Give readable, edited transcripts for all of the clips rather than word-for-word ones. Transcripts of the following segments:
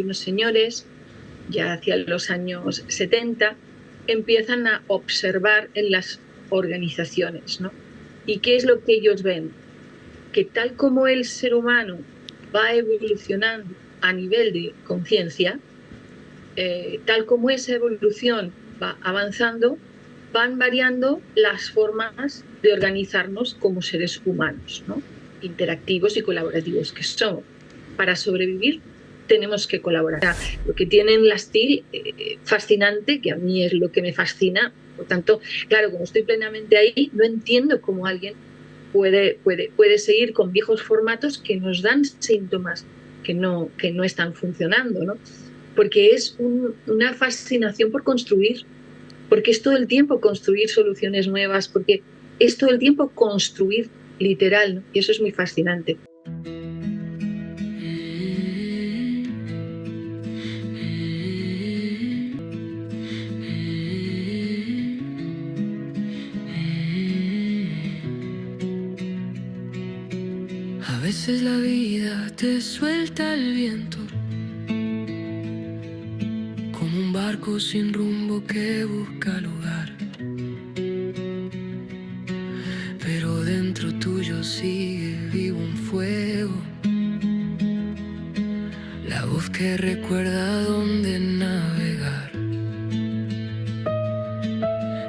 unos señores, ya hacia los años 70, empiezan a observar en las organizaciones, ¿no? ¿Y qué es lo que ellos ven? Que tal como el ser humano va evolucionando a nivel de conciencia, tal como esa evolución va avanzando, van variando las formas de organizarnos como seres humanos, ¿no? Interactivos y colaborativos que somos. Para sobrevivir tenemos que colaborar. Lo que tienen las TIL, fascinante, que a mí es lo que me fascina, por tanto, claro, como estoy plenamente ahí, no entiendo cómo alguien puede seguir con viejos formatos que nos dan síntomas que no están funcionando, ¿no? Porque es una fascinación por construir, porque es todo el tiempo construir soluciones nuevas, porque es todo el tiempo construir literal, ¿no? Y eso es muy fascinante. A veces la vida te suelta el viento, como un barco sin rumbo que busca lugar. Pero dentro tuyo sigue vivo un fuego, la voz que recuerda dónde navegar.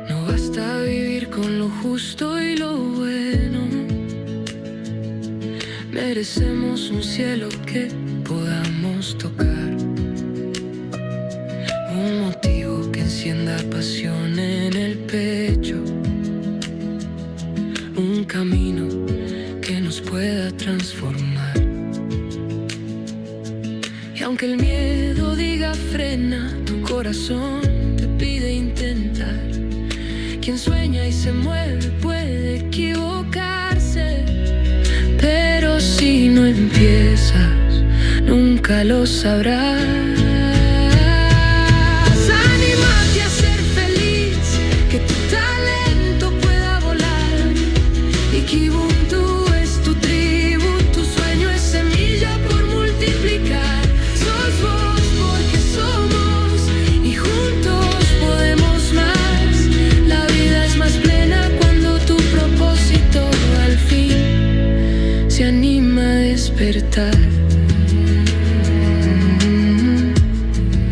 No basta vivir con lo justo y lo bueno, merecemos un cielo que podamos tocar, un motivo que encienda pasión en el pecho, un camino que nos pueda transformar. Y aunque el miedo diga frena, tu corazón te pide intentar. Quien sueña y se mueve puede equivocarse, pero si no empiezas, nunca lo sabrás. Anímate a ser feliz, que tu talento pueda volar. Y Kibuntu es tu tribu, tu sueño es semilla por multiplicar. Sos vos porque somos y juntos podemos más. La vida es más plena cuando tu propósito al fin se anima a despertar.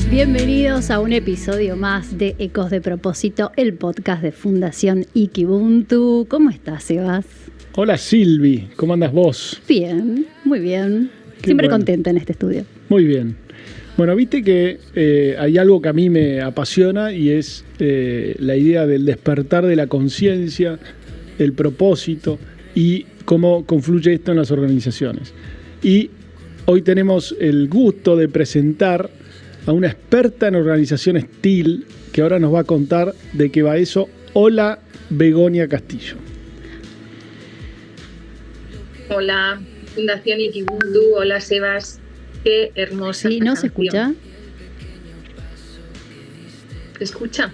Bienvenidos a un episodio más de Ecos de Propósito, el podcast de Fundación Ikibuntu. ¿Cómo estás, Sebas? Hola Silvi, ¿cómo andas vos? Bien, muy bien. Qué Siempre bueno. contenta en este estudio. Muy bien. Bueno, viste que hay algo que a mí me apasiona y es la idea del despertar de la conciencia, el propósito y cómo confluye esto en las organizaciones. Y hoy tenemos el gusto de presentar a una experta en organizaciones TIL que ahora nos va a contar de qué va eso. Hola, Begoña Castillo. Hola, Fundación Ikibuntu. Hola, Sebas. Qué hermosa. ¿Sí? ¿No se canción. escucha? ¿Se escucha?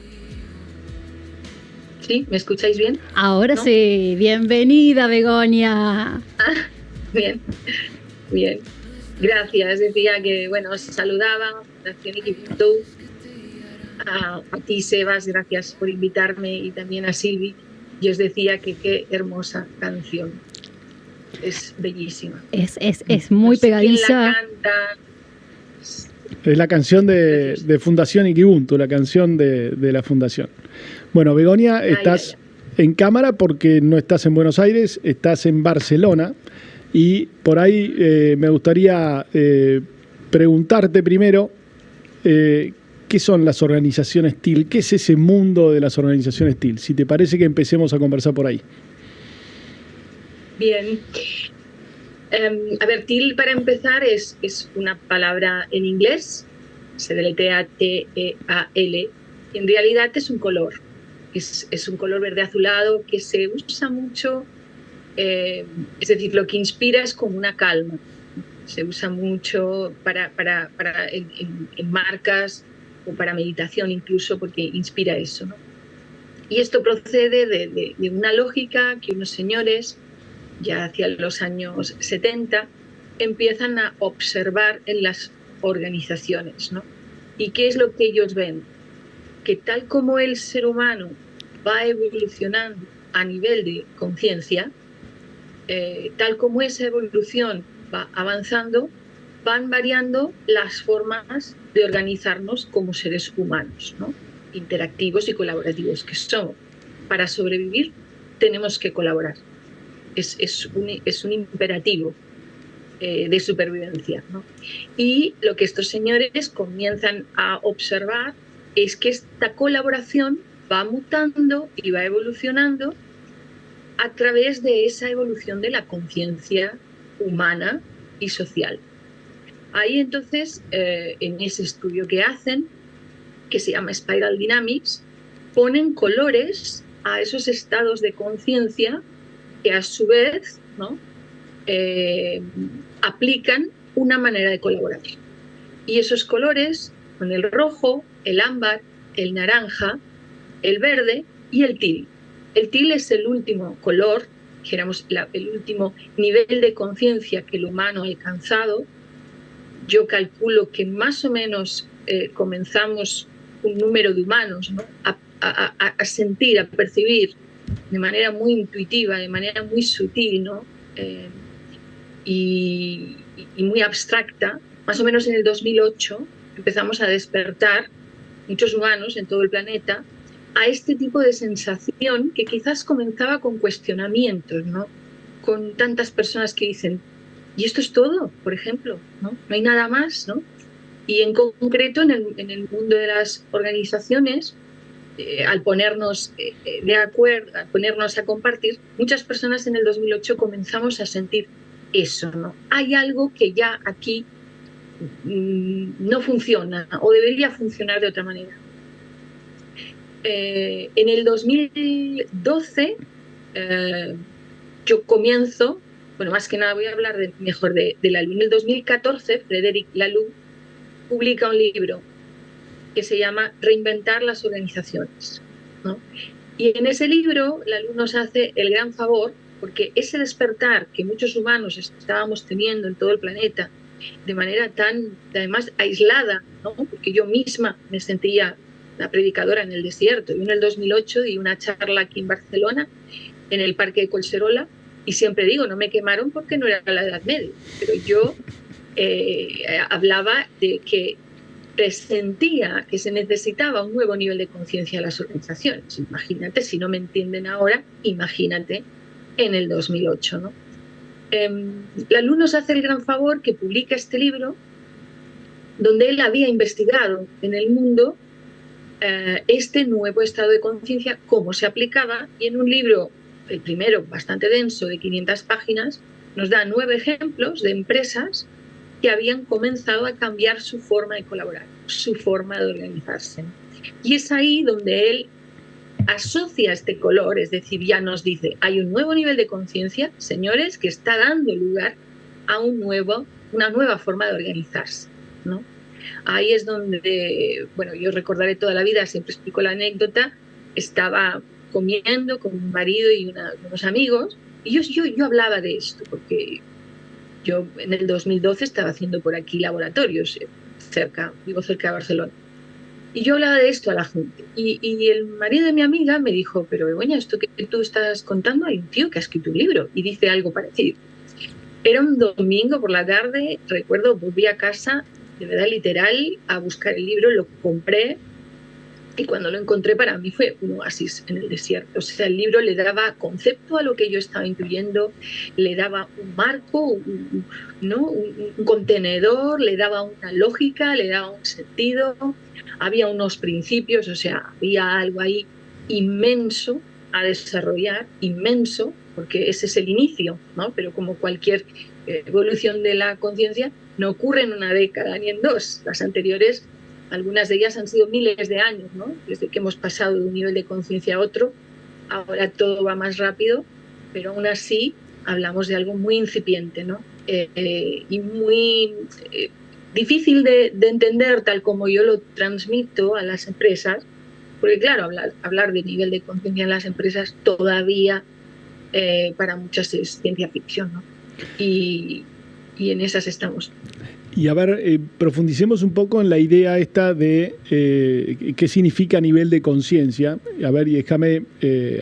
¿Sí? ¿Me escucháis bien? Ahora ¿No? sí. Bienvenida, Begoña. Bien, bien. Gracias. Decía que, bueno, os saludaba, Fundación Ikibuntu. A ti, Sebas, gracias por invitarme, y también a Silvi. Y os decía que qué hermosa canción. Es bellísima. Es muy No sé quién pegadiza. la canta. Es la canción de Fundación Ikibuntu, la canción de la Fundación. Bueno, Begoña, estás en cámara porque no estás en Buenos Aires, estás en Barcelona. Y por ahí me gustaría preguntarte primero, ¿qué son las organizaciones TIL? ¿Qué es ese mundo de las organizaciones TIL? Si te parece que empecemos a conversar por ahí. Bien. A ver, TIL, para empezar, es una palabra en inglés, se deletrea T-E-A-L, y en realidad es un color. Es un color verde azulado que se usa mucho, es decir, lo que inspira es como una calma. Se usa mucho en marcas o para meditación incluso, porque inspira eso, ¿no? Y esto procede de una lógica que unos señores, ya hacia los años 70, empiezan a observar en las organizaciones, ¿no? ¿Y qué es lo que ellos ven? Que tal como el ser humano va evolucionando a nivel de conciencia, tal como esa evolución va avanzando, van variando las formas de organizarnos como seres humanos, ¿no? Interactivos y colaborativos que somos. Para sobrevivir tenemos que colaborar. Es un imperativo de supervivencia, ¿no? Y lo que estos señores comienzan a observar es que esta colaboración va mutando y va evolucionando a través de esa evolución de la conciencia humana y social. Ahí entonces, en ese estudio que hacen, que se llama Spiral Dynamics, ponen colores a esos estados de conciencia que a su vez, ¿no?, aplican una manera de colaborar. Y esos colores son el rojo, el ámbar, el naranja, el verde y el teal. El teal es el último color, dijéramos, el último nivel de conciencia que el humano ha alcanzado. Yo calculo que más o menos comenzamos un número de humanos, ¿no?, a sentir, a percibir de manera muy intuitiva, de manera muy sutil, ¿no?, y muy abstracta. Más o menos en el 2008 empezamos a despertar muchos humanos en todo el planeta a este tipo de sensación que quizás comenzaba con cuestionamientos, ¿no?, con tantas personas que dicen, ¿y esto es todo? Por ejemplo, ¿no? ¿No hay nada más, ¿no? Y en concreto en el mundo de las organizaciones, al ponernos de acuerdo, al ponernos a compartir, muchas personas en el 2008 comenzamos a sentir eso, ¿no? Hay algo que ya aquí no funciona o debería funcionar de otra manera. En el 2012 yo comienzo, bueno, más que nada voy a hablar mejor de Laloux. En el 2014, Frédéric Laloux publica un libro que se llama Reinventar las organizaciones, ¿no? Y en ese libro Laloux nos hace el gran favor, porque ese despertar que muchos humanos estábamos teniendo en todo el planeta de manera tan, además, aislada, ¿no?, porque yo misma me sentía la predicadora en el desierto. Yo en el 2008 di una charla aquí en Barcelona, en el Parque de Collserola, y siempre digo, no me quemaron porque no era la Edad Media, pero yo hablaba de que presentía que se necesitaba un nuevo nivel de conciencia en las organizaciones. Imagínate, si no me entienden ahora, imagínate en el 2008, ¿no? Laloux nos hace el gran favor que publica este libro donde él había investigado en el mundo este nuevo estado de conciencia, cómo se aplicaba, y en un libro, el primero bastante denso, de 500 páginas, nos da 9 ejemplos de empresas que habían comenzado a cambiar su forma de colaborar, su forma de organizarse. Y es ahí donde él asocia este color, es decir, ya nos dice, hay un nuevo nivel de conciencia, señores, que está dando lugar a una nueva forma de organizarse, ¿no? Ahí es donde, bueno, yo recordaré toda la vida, siempre explico la anécdota, estaba comiendo con mi marido y unos amigos, y yo hablaba de esto, porque yo en el 2012 estaba haciendo por aquí laboratorios, vivo cerca de Barcelona. Y yo hablaba de esto a la gente. Y el marido de mi amiga me dijo, pero Begoña, esto que tú estás contando, hay un tío que ha escrito un libro y dice algo parecido. Era un domingo por la tarde, recuerdo, volví a casa, de verdad literal, a buscar el libro, lo compré, y cuando lo encontré para mí fue un oasis en el desierto. O sea, el libro le daba concepto a lo que yo estaba intuyendo, le daba un marco, ¿no?, un contenedor, le daba una lógica, le daba un sentido, había unos principios, o sea, había algo ahí inmenso a desarrollar, inmenso, porque ese es el inicio, ¿no? Pero como cualquier evolución de la conciencia, no ocurre en una década ni en dos. Las anteriores, algunas de ellas han sido miles de años, ¿no?, desde que hemos pasado de un nivel de conciencia a otro. Ahora todo va más rápido, pero aún así hablamos de algo muy incipiente, ¿no? Y muy difícil de entender, tal como yo lo transmito a las empresas, porque claro, hablar de nivel de conciencia en las empresas todavía para muchas es ciencia ficción, ¿no? Y en esas estamos. Y a ver, profundicemos un poco en la idea esta de qué significa nivel de conciencia. A ver, y déjame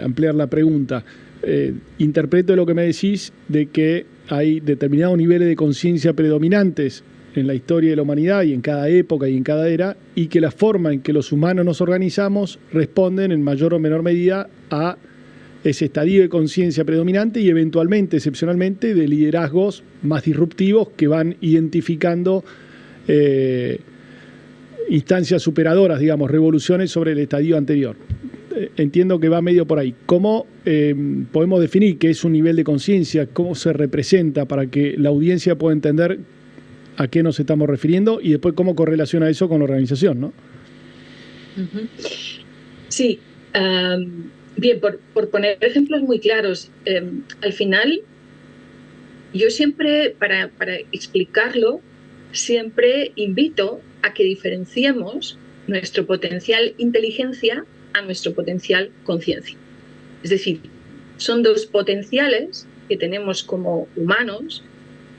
ampliar la pregunta. Interpreto lo que me decís de que hay determinados niveles de conciencia predominantes en la historia de la humanidad y en cada época y en cada era, y que la forma en que los humanos nos organizamos responden en mayor o menor medida a ese estadio de conciencia predominante y eventualmente, excepcionalmente, de liderazgos más disruptivos que van identificando instancias superadoras, digamos, revoluciones sobre el estadio anterior. Entiendo que va medio por ahí. ¿Cómo podemos definir qué es un nivel de conciencia? ¿Cómo se representa para que la audiencia pueda entender a qué nos estamos refiriendo y después cómo correlaciona eso con la organización, ¿no? Sí. Bien, por poner ejemplos muy claros, al final yo siempre, para explicarlo, siempre invito a que diferenciemos nuestro potencial inteligencia a nuestro potencial conciencia. Es decir, son dos potenciales que tenemos como humanos.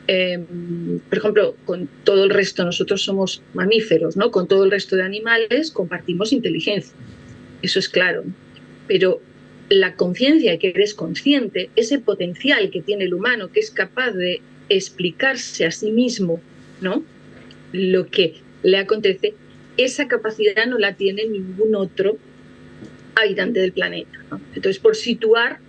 Por ejemplo, con todo el resto, nosotros somos mamíferos, ¿no? Con todo el resto de animales compartimos inteligencia, eso es claro. Pero la conciencia, que eres consciente, ese potencial que tiene el humano, que es capaz de explicarse a sí mismo, ¿no?, lo que le acontece, esa capacidad no la tiene ningún otro habitante del planeta, ¿no? Entonces, por situar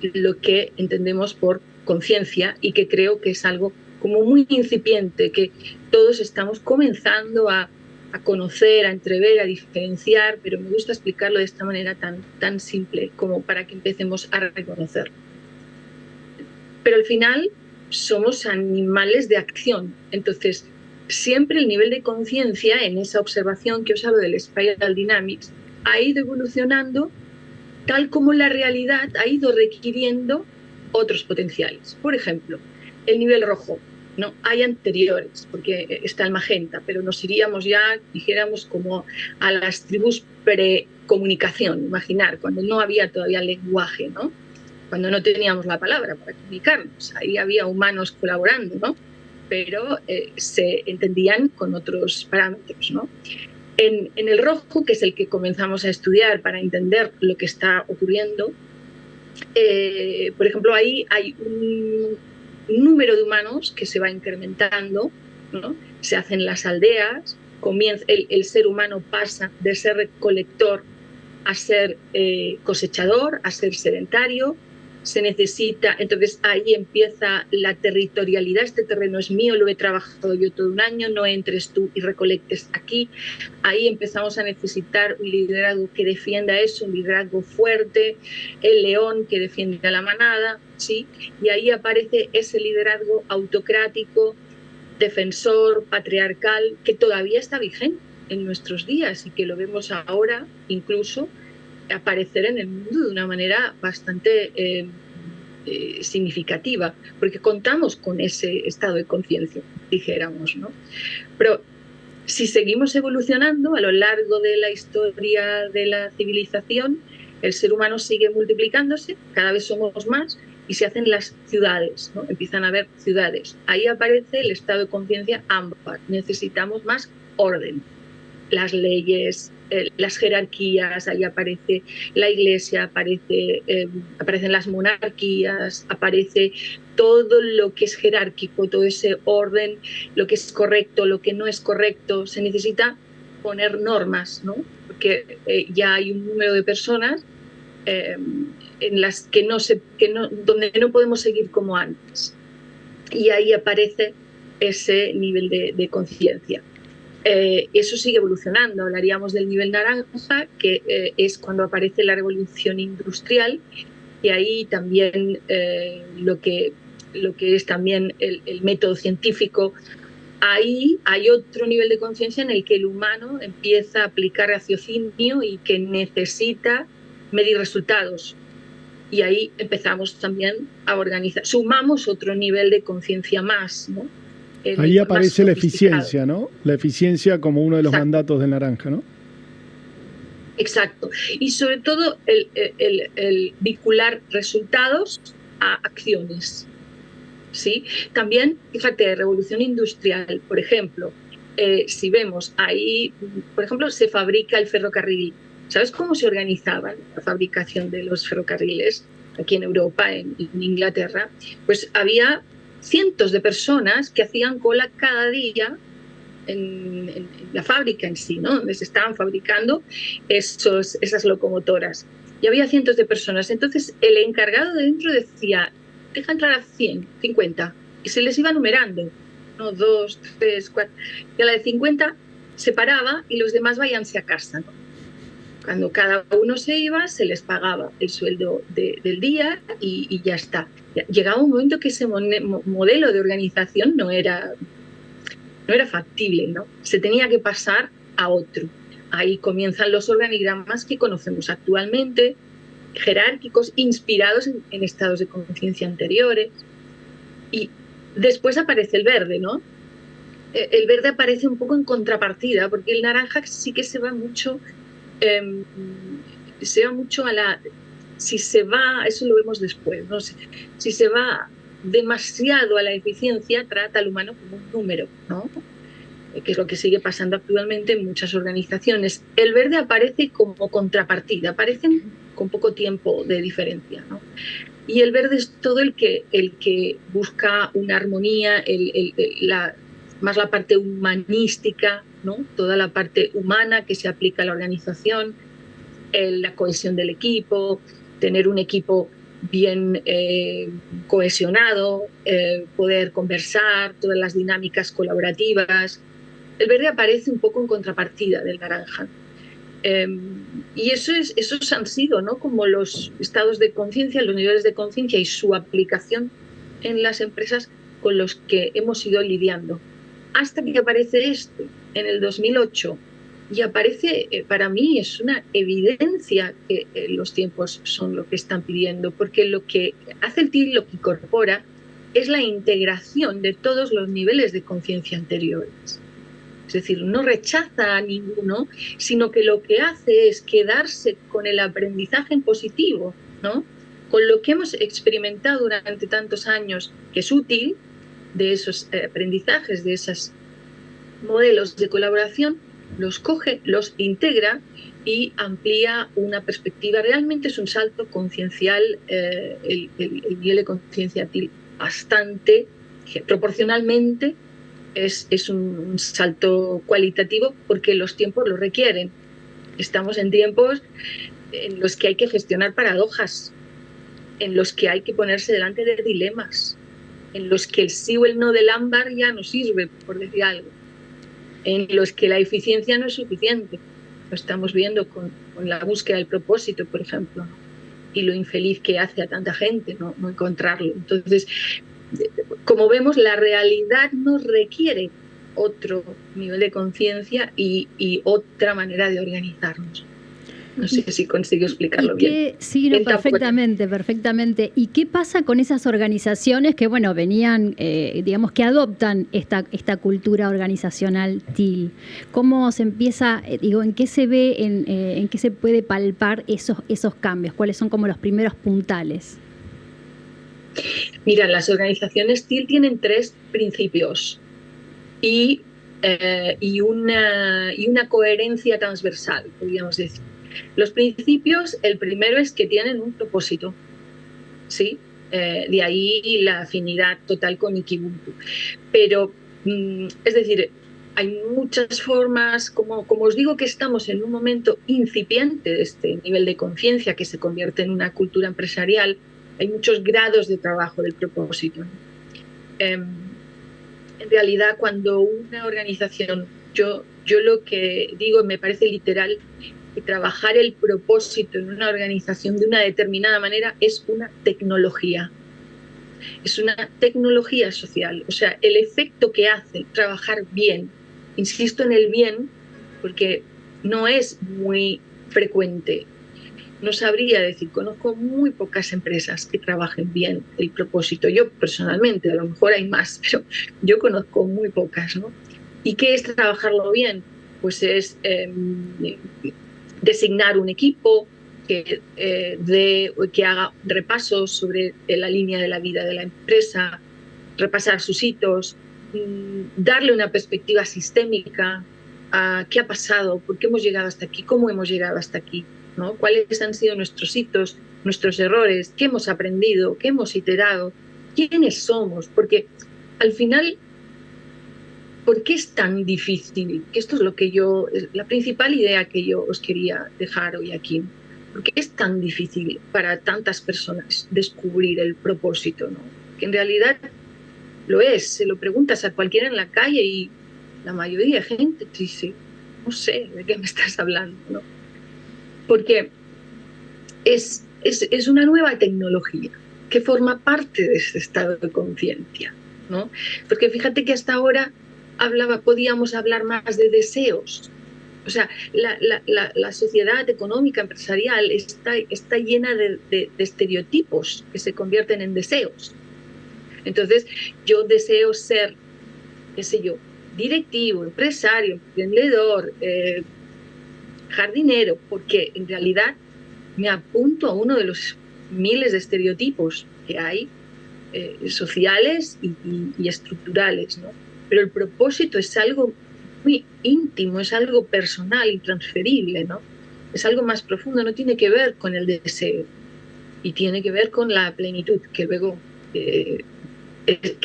lo que entendemos por conciencia, y que creo que es algo como muy incipiente, que todos estamos comenzando a conocer, a entrever, a diferenciar, pero me gusta explicarlo de esta manera tan simple como para que empecemos a reconocerlo. Pero al final somos animales de acción, entonces siempre el nivel de conciencia, en esa observación que os hablo del Spiral Dynamics, ha ido evolucionando tal como la realidad ha ido requiriendo otros potenciales. Por ejemplo, el nivel rojo. No, hay anteriores, porque está el magenta, pero nos iríamos ya, dijéramos, como a las tribus precomunicación, imaginar, cuando no había todavía lenguaje, ¿no? Cuando no teníamos la palabra para comunicarnos, ahí había humanos colaborando, ¿no? Pero se entendían con otros parámetros, ¿no? En el rojo, que es el que comenzamos a estudiar para entender lo que está ocurriendo, por ejemplo, ahí hay un número de humanos que se va incrementando, ¿no? Se hacen las aldeas, el ser humano pasa de ser recolector a ser cosechador, a ser sedentario, se necesita, entonces ahí empieza la territorialidad, este terreno es mío, lo he trabajado yo todo un año, no entres tú y recolectes aquí. Ahí empezamos a necesitar un liderazgo que defienda eso, un liderazgo fuerte, el león que defiende a la manada, ¿sí? Y ahí aparece ese liderazgo autocrático, defensor, patriarcal, que todavía está vigente en nuestros días y que lo vemos ahora incluso aparecer en el mundo de una manera bastante significativa, porque contamos con ese estado de conciencia, dijéramos, ¿no? Pero si seguimos evolucionando a lo largo de la historia de la civilización, el ser humano sigue multiplicándose, cada vez somos más y se hacen las ciudades, ¿no? Empiezan a haber ciudades. Ahí aparece el estado de conciencia ámbar. Necesitamos más orden. Las leyes, las jerarquías, ahí aparece la iglesia, aparecen las monarquías, aparece todo lo que es jerárquico, todo ese orden, lo que es correcto, lo que no es correcto. Se necesita poner normas, ¿no? Porque ya hay un número de personas en las que donde no podemos seguir como antes. Y ahí aparece ese nivel de conciencia. Eso sigue evolucionando. Hablaríamos del nivel naranja, que es cuando aparece la revolución industrial, y ahí también lo que es también el método científico. Ahí hay otro nivel de conciencia en el que el humano empieza a aplicar raciocinio y que necesita medir resultados. Y ahí empezamos también a organizar, sumamos otro nivel de conciencia más, ¿no? Ahí aparece la eficiencia, ¿no? La eficiencia como uno de los mandatos del naranja, ¿no? Exacto. Y sobre todo el vincular resultados a acciones. ¿sí? También, fíjate, revolución industrial, por ejemplo, si vemos ahí, por ejemplo, se fabrica el ferrocarril. ¿Sabes cómo se organizaba la fabricación de los ferrocarriles aquí en Europa, en Inglaterra? Pues había cientos de personas que hacían cola cada día en la fábrica en sí, ¿no? Donde se estaban fabricando esas locomotoras. Y había cientos de personas. Entonces, el encargado de dentro decía, deja entrar a 100, 50. Y se les iba numerando. 1, 2, 3, 4. Y a la de 50 se paraba y los demás váyanse a casa, ¿no? Cuando cada uno se iba, se les pagaba el sueldo del día y ya está. Llegaba un momento que ese modelo de organización no era factible, ¿no? Se tenía que pasar a otro. Ahí comienzan los organigramas que conocemos actualmente, jerárquicos, inspirados en estados de conciencia anteriores. Y después aparece el verde, ¿no? El verde aparece un poco en contrapartida, porque el naranja sí que se va mucho a la... Si se va, eso lo vemos después, ¿no? Si se va demasiado a la eficiencia, trata al humano como un número, ¿no? Que es lo que sigue pasando actualmente en muchas organizaciones. El verde aparece como contrapartida, aparecen con poco tiempo de diferencia, ¿no? Y el verde es todo el que busca una armonía, más la parte humanística, ¿no? Toda la parte humana que se aplica a la organización, la cohesión del equipo, tener un equipo bien cohesionado, poder conversar, todas las dinámicas colaborativas. El verde aparece un poco en contrapartida del naranja. Y esos han sido, ¿no? Como los estados de conciencia, los niveles de conciencia y su aplicación en las empresas con los que hemos ido lidiando. Hasta que aparece esto en el 2008 y aparece, para mí es una evidencia que los tiempos son lo que están pidiendo, porque lo que hace el TIL, lo que incorpora, es la integración de todos los niveles de conciencia anteriores. Es decir, no rechaza a ninguno, sino que lo que hace es quedarse con el aprendizaje en positivo, ¿no? Con lo que hemos experimentado durante tantos años, que es útil, de esos aprendizajes, de esos modelos de colaboración, los coge, los integra y amplía una perspectiva. Realmente es un salto conciencial, el nivel de conciencia TIL bastante, proporcionalmente, es un salto cualitativo porque los tiempos lo requieren. Estamos en tiempos en los que hay que gestionar paradojas, en los que hay que ponerse delante de dilemas, en los que el sí o el no del ámbar ya no sirve, por decir algo, en los que la eficiencia no es suficiente. Lo estamos viendo con la búsqueda del propósito, por ejemplo, ¿no? Y lo infeliz que hace a tanta gente no encontrarlo. Entonces, como vemos, la realidad nos requiere otro nivel de conciencia y otra manera de organizarnos. No sé si consigo explicarlo bien. Sí, no, perfectamente. ¿Y qué pasa con esas organizaciones que, bueno, venían, digamos, que adoptan esta cultura organizacional TIL? ¿Cómo se empieza, en qué se ve, en qué se puede palpar esos cambios? ¿Cuáles son como los primeros puntales? Mira, las organizaciones TIL tienen 3 principios y una coherencia transversal, podríamos decir. Los principios, el primero es que tienen un propósito, ¿sí? De ahí la afinidad total con Ikibuntu. Pero, es decir, hay muchas formas, como os digo que estamos en un momento incipiente de este nivel de conciencia que se convierte en una cultura empresarial, hay muchos grados de trabajo del propósito, ¿no? En realidad, cuando una organización, yo lo que digo, me parece literal, que trabajar el propósito en una organización de una determinada manera es una tecnología. Es una tecnología social. O sea, el efecto que hace trabajar bien, insisto en el bien, porque no es muy frecuente. No sabría decir, conozco muy pocas empresas que trabajen bien el propósito. Yo personalmente, a lo mejor hay más, pero yo conozco muy pocas, ¿no? ¿Y qué es trabajarlo bien? Pues es designar un equipo que haga repasos sobre la línea de la vida de la empresa, repasar sus hitos, darle una perspectiva sistémica a qué ha pasado, por qué hemos llegado hasta aquí, cómo hemos llegado hasta aquí, ¿no? Cuáles han sido nuestros hitos, nuestros errores, qué hemos aprendido, qué hemos iterado, quiénes somos, porque al final, ¿por qué es tan difícil? Que esto es la principal idea que yo os quería dejar hoy aquí. ¿Por qué es tan difícil para tantas personas descubrir el propósito, ¿no? Que en realidad lo es. Se lo preguntas a cualquiera en la calle y la mayoría de gente te dice, no sé de qué me estás hablando, ¿no? Porque es una nueva tecnología que forma parte de este estado de conciencia, ¿no? Porque fíjate que hasta ahora podíamos hablar más de deseos. O sea, la sociedad económica, empresarial, está llena de estereotipos que se convierten en deseos. Entonces, yo deseo ser, qué sé yo, directivo, empresario, emprendedor, jardinero, porque en realidad me apunto a uno de los miles de estereotipos que hay, sociales y estructurales, ¿no? Pero el propósito es algo muy íntimo, es algo personal, intransferible, ¿no? Es algo más profundo, no tiene que ver con el deseo y tiene que ver con la plenitud, que luego que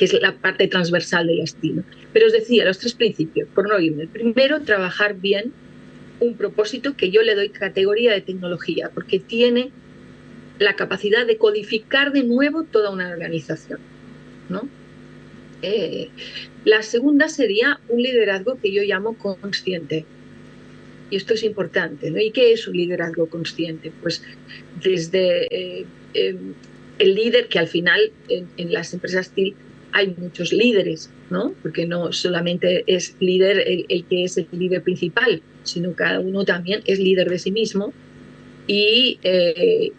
es la parte transversal del estilo. Pero os decía, los 3 principios, por no irme. El primero, trabajar bien un propósito que yo le doy categoría de tecnología, porque tiene la capacidad de codificar de nuevo toda una organización, ¿no? La segunda sería un liderazgo que yo llamo consciente. Y esto es importante, ¿no? ¿Y qué es un liderazgo consciente? Pues desde el líder, que al final en las empresas TIL hay muchos líderes, ¿no? Porque no solamente es líder el que es el líder principal, sino cada uno también es líder de sí mismo. Y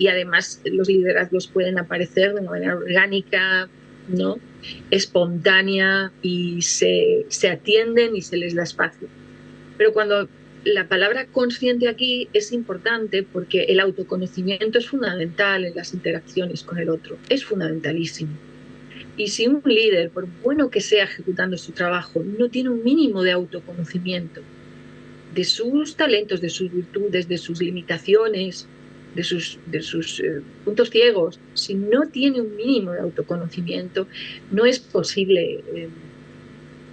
además los liderazgos pueden aparecer de una manera orgánica, ¿no? Espontánea, y se atienden y se les da espacio. Pero cuando la palabra consciente aquí es importante, porque el autoconocimiento es fundamental en las interacciones con el otro, es fundamentalísimo. Y si un líder, por bueno que sea ejecutando su trabajo, no tiene un mínimo de autoconocimiento de sus talentos, de sus virtudes, de sus limitaciones, de sus puntos ciegos, si no tiene un mínimo de autoconocimiento, no es posible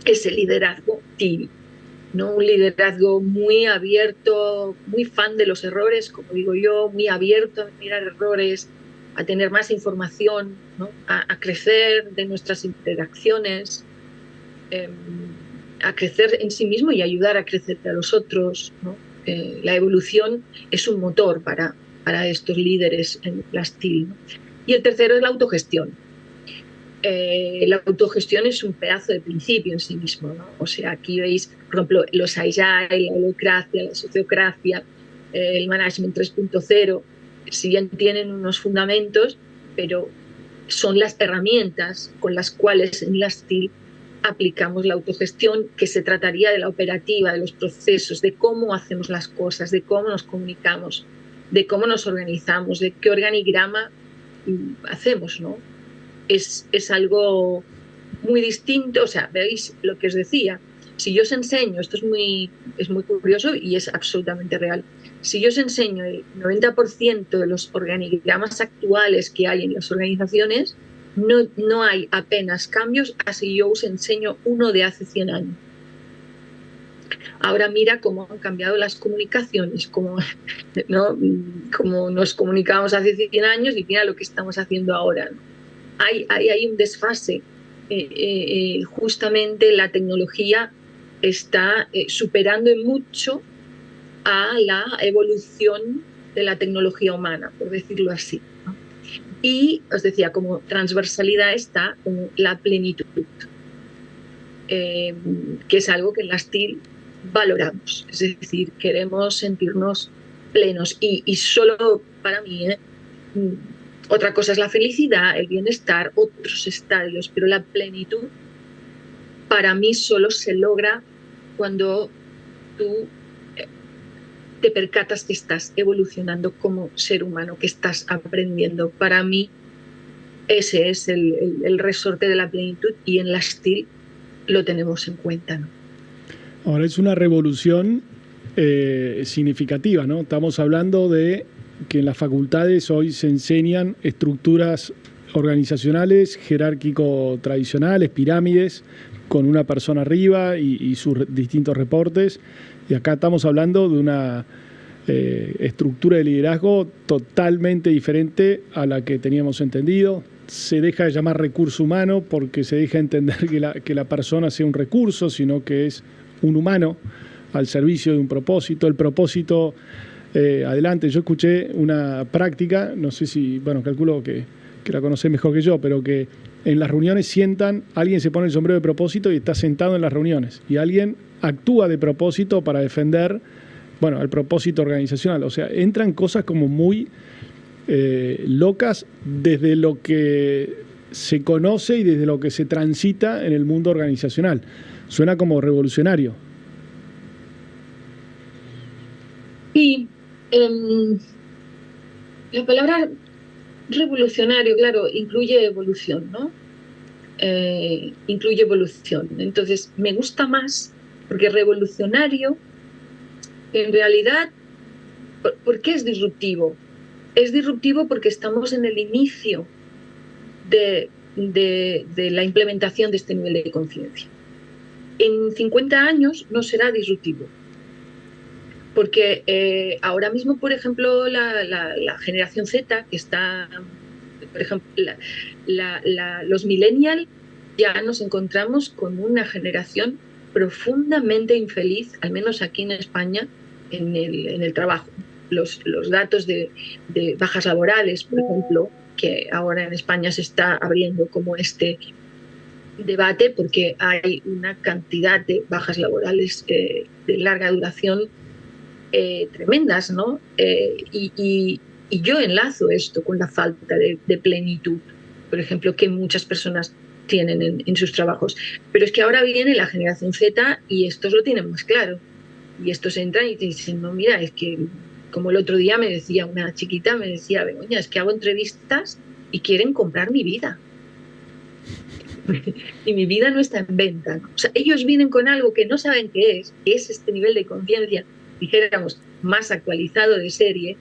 ese liderazgo TIL, ¿no? Un liderazgo muy abierto, muy fan de los errores, como digo yo, muy abierto a mirar errores, a tener más información, ¿no? a crecer de nuestras interacciones, a crecer en sí mismo y ayudar a crecer a los otros, ¿no? La evolución es un motor para estos líderes en las TIL, ¿no? Y el tercero es la autogestión. La autogestión es un pedazo de principio en sí mismo, ¿no? O sea, aquí veis, por ejemplo, los Agile, la holocracia, la sociocracia, el management 3.0, si bien tienen unos fundamentos, pero son las herramientas con las cuales en las TIL aplicamos la autogestión, que se trataría de la operativa, de los procesos, de cómo hacemos las cosas, de cómo nos comunicamos, de cómo nos organizamos, de qué organigrama hacemos, ¿no? Es algo muy distinto. O sea, veis lo que os decía, si yo os enseño, esto es muy curioso y es absolutamente real, si yo os enseño el 90% de los organigramas actuales que hay en las organizaciones, no hay apenas cambios, así yo os enseño uno de hace 100 años. Ahora mira cómo han cambiado las comunicaciones, ¿no? Cómo nos comunicábamos hace 100 años y mira lo que estamos haciendo ahora, ¿no? Hay un desfase. Justamente la tecnología está superando en mucho a la evolución de la tecnología humana, por decirlo así, ¿no? Y os decía, como transversalidad está como la plenitud, que es algo que en las TIL valoramos. Es decir, queremos sentirnos plenos y solo para mí, otra cosa es la felicidad, el bienestar, otros estadios, pero la plenitud para mí solo se logra cuando tú te percatas que estás evolucionando como ser humano, que estás aprendiendo. Para mí, ese es el resorte de la plenitud, y en la STIL lo tenemos en cuenta, ¿no? Ahora es una revolución significativa, ¿no? Estamos hablando de que en las facultades hoy se enseñan estructuras organizacionales, jerárquico-tradicionales, pirámides, con una persona arriba y sus distintos reportes. Y acá estamos hablando de una estructura de liderazgo totalmente diferente a la que teníamos entendido. Se deja de llamar recurso humano porque se deja entender que la persona sea un recurso, sino que es un humano al servicio de un propósito. El propósito, adelante, yo escuché una práctica, no sé si, bueno, calculo que la conocés mejor que yo, pero que en las reuniones alguien se pone el sombrero de propósito y está sentado en las reuniones, y alguien actúa de propósito para defender, bueno, el propósito organizacional. O sea, entran cosas como muy locas desde lo que se conoce y desde lo que se transita en el mundo organizacional. Suena como revolucionario. Sí, la palabra revolucionario, claro, incluye evolución, ¿no? Incluye evolución. Entonces, me gusta más, porque revolucionario, en realidad, ¿por qué es disruptivo? Es disruptivo porque estamos en el inicio de la implementación de este nivel de conciencia. En 50 años no será disruptivo, porque ahora mismo, por ejemplo, la generación Z, que está, por ejemplo, los millennials, ya nos encontramos con una generación profundamente infeliz, al menos aquí en España, en el trabajo. Los datos de bajas laborales, por ejemplo, que ahora en España se está abriendo como este debate, porque hay una cantidad de bajas laborales de larga duración tremendas, ¿no? Y yo enlazo esto con la falta de plenitud, por ejemplo, que muchas personas tienen en sus trabajos. Pero es que ahora viene la generación Z y estos lo tienen más claro. Y estos entran y te dicen, no, mira, es que, como el otro día me decía una chiquita, me decía, Begoña, es que hago entrevistas y quieren comprar mi vida. Y mi vida no está en venta, ¿no? O sea, ellos vienen con algo que no saben qué es, que es este nivel de conciencia, dijéramos, más actualizado de serie,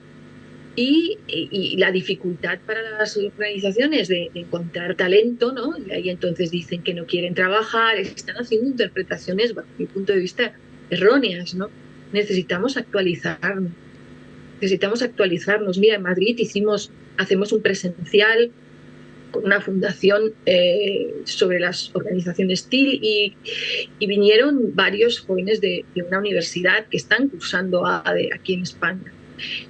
y la dificultad para las organizaciones de encontrar talento, ¿no? Y ahí entonces dicen que no quieren trabajar, están haciendo interpretaciones, bajo mi punto de vista, erróneas, ¿no? Necesitamos actualizarnos. Mira, en Madrid hacemos un presencial con una fundación sobre las organizaciones TIL, y vinieron varios jóvenes de una universidad que están cursando ADE aquí en España.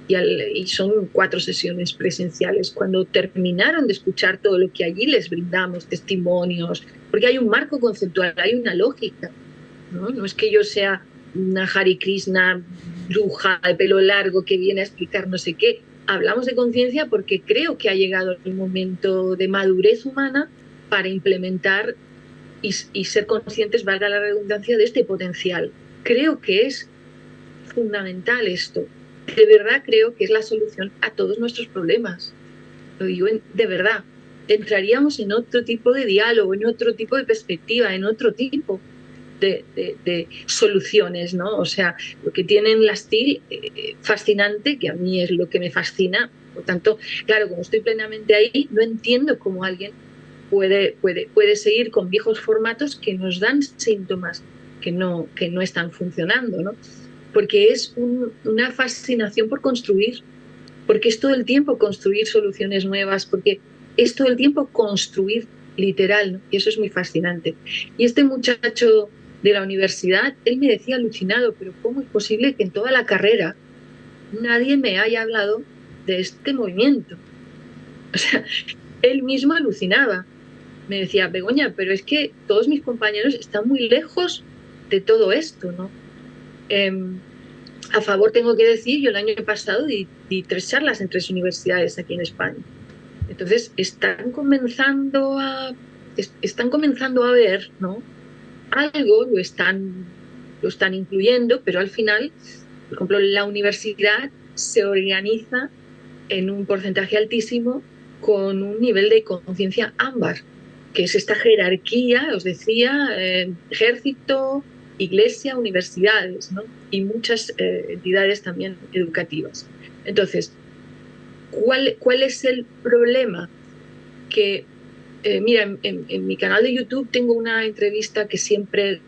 Y son 4 sesiones presenciales. Cuando terminaron de escuchar todo lo que allí les brindamos, testimonios, porque hay un marco conceptual, hay una lógica, ¿no? No es que yo sea una Hare Krishna bruja de pelo largo que viene a explicar no sé qué. Hablamos de conciencia porque creo que ha llegado el momento de madurez humana para implementar y ser conscientes, valga la redundancia, de este potencial. Creo que es fundamental esto. De verdad creo que es la solución a todos nuestros problemas. Lo digo de verdad. Entraríamos en otro tipo de diálogo, en otro tipo de perspectiva, en otro tipo de soluciones, ¿no? O sea, lo que tienen las TIL, fascinante, que a mí es lo que me fascina. Por tanto, claro, como estoy plenamente ahí, no entiendo cómo alguien puede seguir con viejos formatos que nos dan síntomas que no están funcionando, ¿no? Porque es una fascinación por construir, porque es todo el tiempo construir soluciones nuevas, porque es todo el tiempo construir literal, ¿no? Y eso es muy fascinante. Y este muchacho de la universidad, él me decía alucinado, pero ¿cómo es posible que en toda la carrera nadie me haya hablado de este movimiento? O sea, él mismo alucinaba. Me decía, Begoña, pero es que todos mis compañeros están muy lejos de todo esto, ¿no? A favor tengo que decir, yo el año pasado di 3 charlas en 3 universidades aquí en España. Entonces están comenzando a ver, ¿no? Algo lo están incluyendo, pero al final, por ejemplo, la universidad se organiza en un porcentaje altísimo con un nivel de conciencia ámbar, que es esta jerarquía, os decía, ejército, iglesia, universidades, ¿no? Y muchas entidades también educativas. Entonces, ¿cuál es el problema? Que, mira, en mi canal de YouTube tengo una entrevista que siempre,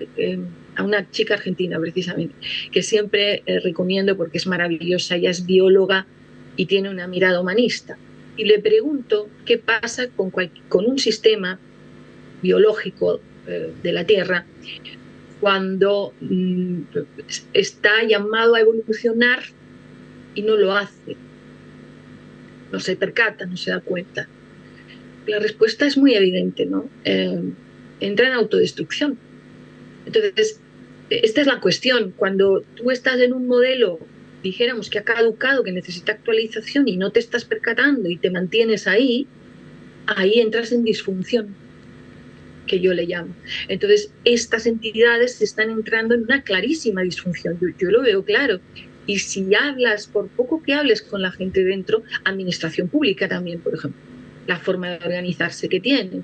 a una chica argentina precisamente, que siempre recomiendo porque es maravillosa, ella es bióloga y tiene una mirada humanista. Y le pregunto qué pasa con un sistema biológico de la Tierra cuando está llamado a evolucionar y no lo hace. No se percata, no se da cuenta. La respuesta es muy evidente, ¿no? Entra en autodestrucción. Entonces, esta es la cuestión. Cuando tú estás en un modelo, dijéramos, que ha caducado, que necesita actualización y no te estás percatando y te mantienes ahí entras en disfunción, que yo le llamo. Entonces, estas entidades están entrando en una clarísima disfunción. Yo lo veo claro. Y si hablas, por poco que hables con la gente dentro, administración pública también, por ejemplo, la forma de organizarse que tienen.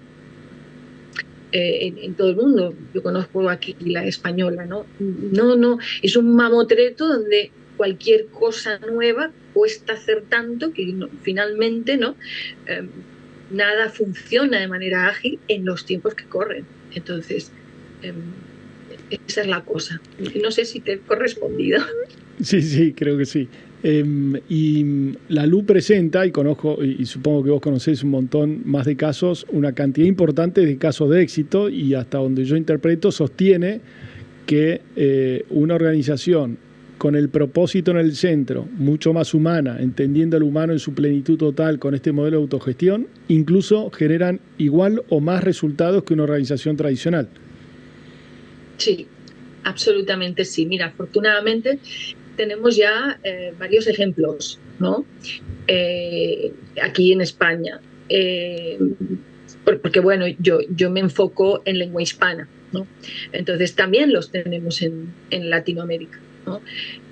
En todo el mundo, yo conozco aquí la española, ¿no? No, es un mamotreto donde cualquier cosa nueva cuesta hacer tanto que finalmente, ¿no? Nada funciona de manera ágil en los tiempos que corren. Entonces, esa es la cosa. No sé si te he correspondido. Sí, creo que sí. Y la LU presenta, y conozco, y supongo que vos conocés un montón más de casos, una cantidad importante de casos de éxito, y hasta donde yo interpreto sostiene que una organización con el propósito en el centro, mucho más humana, entendiendo al humano en su plenitud total con este modelo de autogestión, incluso generan igual o más resultados que una organización tradicional. Sí, absolutamente sí. Mira, afortunadamente tenemos ya varios ejemplos, ¿no? Aquí en España. Porque, bueno, yo me enfoco en lengua hispana, ¿no? Entonces también los tenemos en Latinoamérica, ¿no?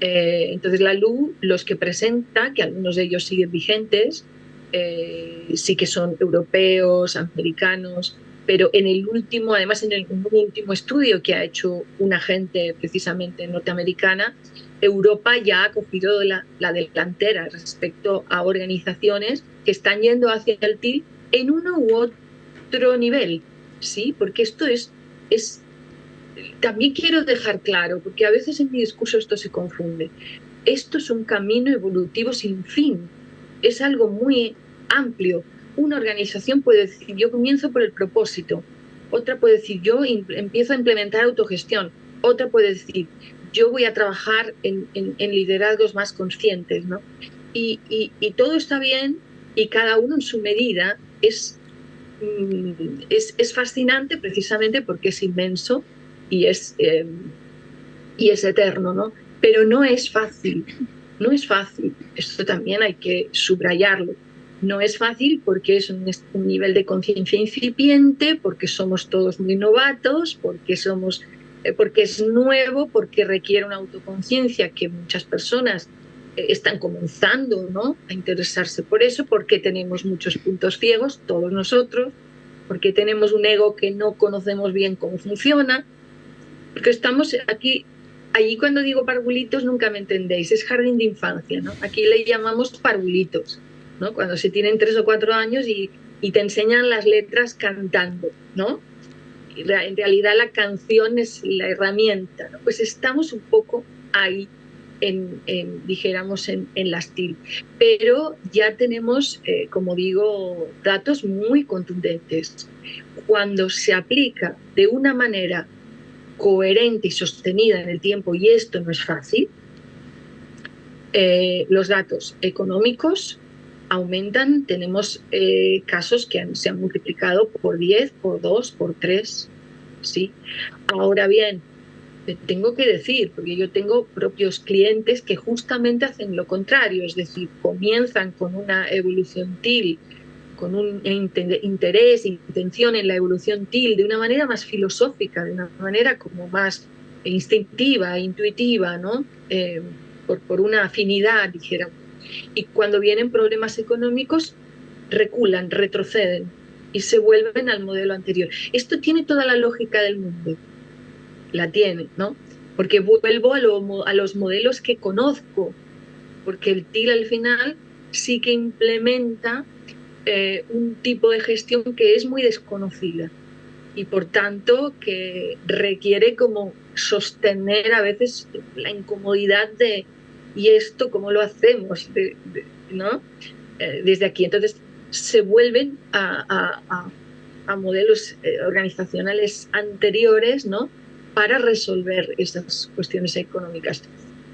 Entonces la LU, los que presenta, que algunos de ellos siguen vigentes, sí que son europeos, americanos, pero en el último, además en un último estudio que ha hecho una gente precisamente norteamericana, Europa ya ha cogido la delantera respecto a organizaciones que están yendo hacia el TIL en uno u otro nivel, ¿sí? Porque esto es también quiero dejar claro, porque a veces en mi discurso esto se confunde. Esto es un camino evolutivo sin fin, es algo muy amplio. Una organización puede decir, yo comienzo por el propósito. Otra puede decir, yo empiezo a implementar autogestión. Otra puede decir, yo voy a trabajar en liderazgos más conscientes, ¿no? Y todo está bien y cada uno en su medida es fascinante precisamente porque es inmenso y es eterno, ¿no? Pero no es fácil, no es fácil. Esto también hay que subrayarlo. No es fácil porque es un nivel de conciencia incipiente, porque somos todos muy novatos, porque es nuevo, porque requiere una autoconciencia que muchas personas están comenzando, ¿no?, a interesarse por eso, porque tenemos muchos puntos ciegos, todos nosotros, porque tenemos un ego que no conocemos bien cómo funciona, porque estamos aquí. Allí cuando digo parvulitos nunca me entendéis, es jardín de infancia, ¿no? Aquí le llamamos parvulitos, ¿no? Cuando se tienen 3 o 4 años y te enseñan las letras cantando, ¿no? En realidad la canción es la herramienta, ¿no? Pues estamos un poco ahí, dijéramos, en las TIL. Pero ya tenemos, como digo, datos muy contundentes. Cuando se aplica de una manera coherente y sostenida en el tiempo, y esto no es fácil, los datos económicos aumentan. Tenemos casos que se han multiplicado por 10, por 2, por 3, ¿sí? Ahora bien, tengo que decir, porque yo tengo propios clientes que justamente hacen lo contrario, es decir, comienzan con una evolución TIL, con un interés, intención en la evolución TIL de una manera más filosófica, de una manera como más instintiva, intuitiva, ¿no? Por una afinidad, dijéramos. Y cuando vienen problemas económicos, reculan, retroceden y se vuelven al modelo anterior. Esto tiene toda la lógica del mundo, la tiene, ¿no? Porque vuelvo a los modelos que conozco, porque el TIL al final sí que implementa un tipo de gestión que es muy desconocida y por tanto que requiere como sostener a veces la incomodidad de ¿y esto cómo lo hacemos? ¿No? Desde aquí. Entonces se vuelven a modelos organizacionales anteriores, ¿no? Para resolver estas cuestiones económicas.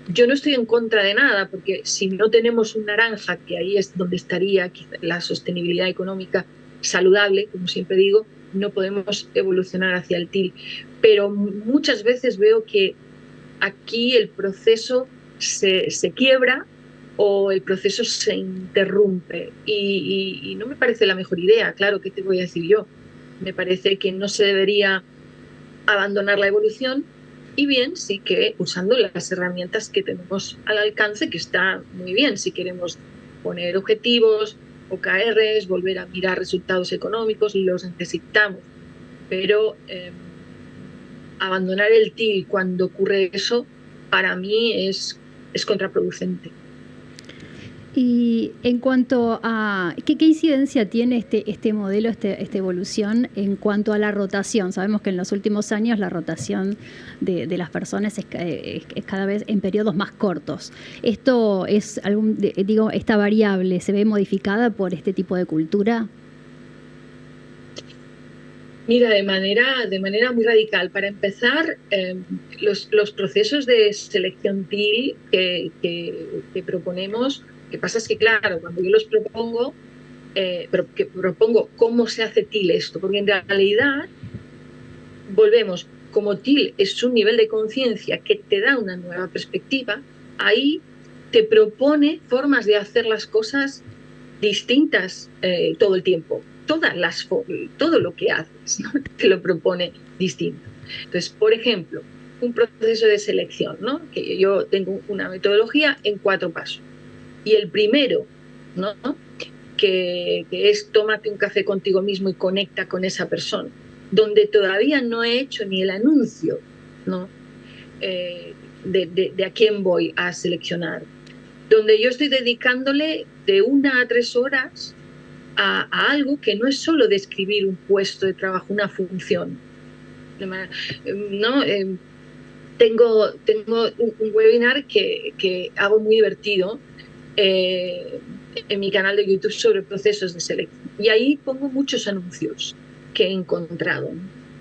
Yo no estoy en contra de nada, porque si no tenemos un naranja, que ahí es donde estaría la sostenibilidad económica saludable, como siempre digo, no podemos evolucionar hacia el TIL. Pero muchas veces veo que aquí el proceso se quiebra o el proceso se interrumpe y no me parece la mejor idea. Claro, ¿qué te voy a decir yo? Me parece que no se debería abandonar la evolución y bien, sí que usando las herramientas que tenemos al alcance, que está muy bien si queremos poner objetivos, OKRs, volver a mirar resultados económicos, los necesitamos, pero abandonar el TIL cuando ocurre eso, para mí es contraproducente. Y en cuanto a ¿qué incidencia tiene este modelo, esta evolución en cuanto a la rotación? Sabemos que en los últimos años la rotación de las personas es cada vez en periodos más cortos. ¿Esto es esta variable se ve modificada por este tipo de cultura? Mira, de manera muy radical. Para empezar, los procesos de selección TIL que proponemos, lo que pasa es que, claro, cuando yo los propongo, propongo cómo se hace TIL esto, porque en realidad, volvemos, como TIL es un nivel de conciencia que te da una nueva perspectiva, ahí te propone formas de hacer las cosas distintas todo el tiempo. Todo lo que haces, ¿no? Te lo propone distinto. Entonces, por ejemplo, un proceso de selección, ¿no? Que yo tengo una metodología en 4 pasos. Y el primero, ¿no? Que es tómate un café contigo mismo y conecta con esa persona, donde todavía no he hecho ni el anuncio, ¿no? De a quién voy a seleccionar, donde yo estoy dedicándole de 1 a 3 horas a algo que no es solo describir un puesto de trabajo, una función, ¿no? Tengo un webinar que hago muy divertido en mi canal de YouTube sobre procesos de selección. Y ahí pongo muchos anuncios que he encontrado.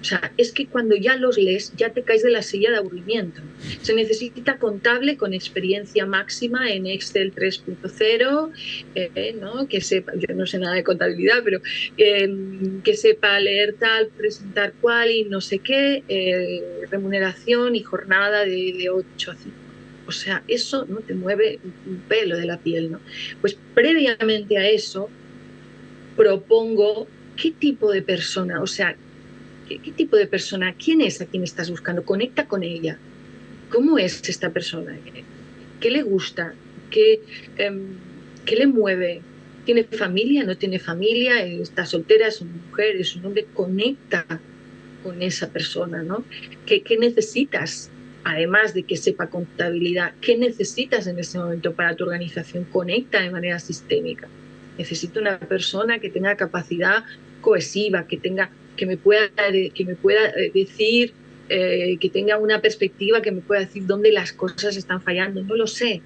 O sea, es que cuando ya los lees, ya te caes de la silla de aburrimiento. Se necesita contable con experiencia máxima en Excel 3.0, ¿no? Que sepa, yo no sé nada de contabilidad, pero que sepa leer tal, presentar cual y no sé qué, remuneración y jornada de 8 a 5. O sea, eso no te mueve un pelo de la piel, ¿no? Pues previamente a eso propongo qué tipo de persona, o sea, ¿qué tipo de persona? ¿Quién es a quien estás buscando? Conecta con ella. ¿Cómo es esta persona? ¿Qué le gusta? ¿Qué le mueve? ¿Tiene familia? ¿No tiene familia? ¿Está soltera? ¿Es una mujer? ¿Es un hombre? Conecta con esa persona, ¿no? ¿Qué necesitas? Además de que sepa contabilidad, ¿qué necesitas en ese momento para tu organización? Conecta de manera sistémica. Necesito una persona que tenga capacidad cohesiva, que me pueda decir, que tenga una perspectiva, que me pueda decir dónde las cosas están fallando. No lo sé.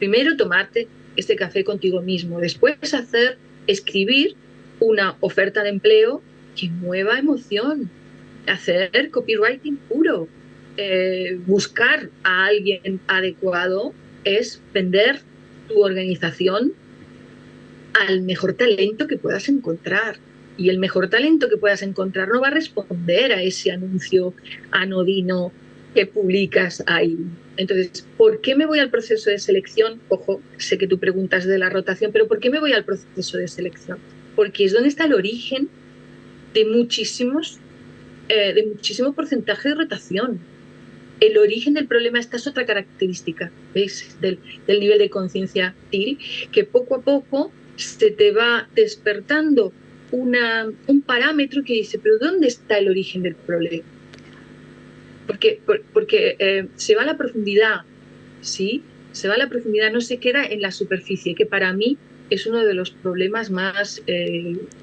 Primero tomarte este café contigo mismo. Después escribir una oferta de empleo que mueva emoción. Hacer copywriting puro. Buscar a alguien adecuado es vender tu organización al mejor talento que puedas encontrar. Y el mejor talento que puedas encontrar no va a responder a ese anuncio anodino que publicas ahí. Entonces, ¿por qué me voy al proceso de selección? Ojo, sé que tú preguntas de la rotación, pero ¿por qué me voy al proceso de selección? Porque es donde está el origen de muchísimo porcentaje de rotación. El origen del problema, esta es otra característica, ¿veis? Del nivel de conciencia TIL, que poco a poco se te va despertando un parámetro que dice, pero ¿dónde está el origen del problema? Porque se va a la profundidad, ¿sí? Se va a la profundidad, no se queda en la superficie, que para mí es uno de los problemas más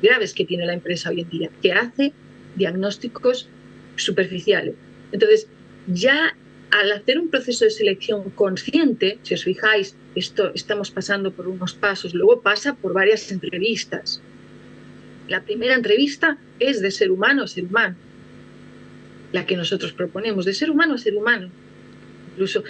graves que tiene la empresa hoy en día, que hace diagnósticos superficiales. Entonces, ya al hacer un proceso de selección consciente, si os fijáis, estamos pasando por unos pasos, luego pasa por varias entrevistas. La primera entrevista es de ser humano a ser humano, la que nosotros proponemos, de ser humano a ser humano. Incluso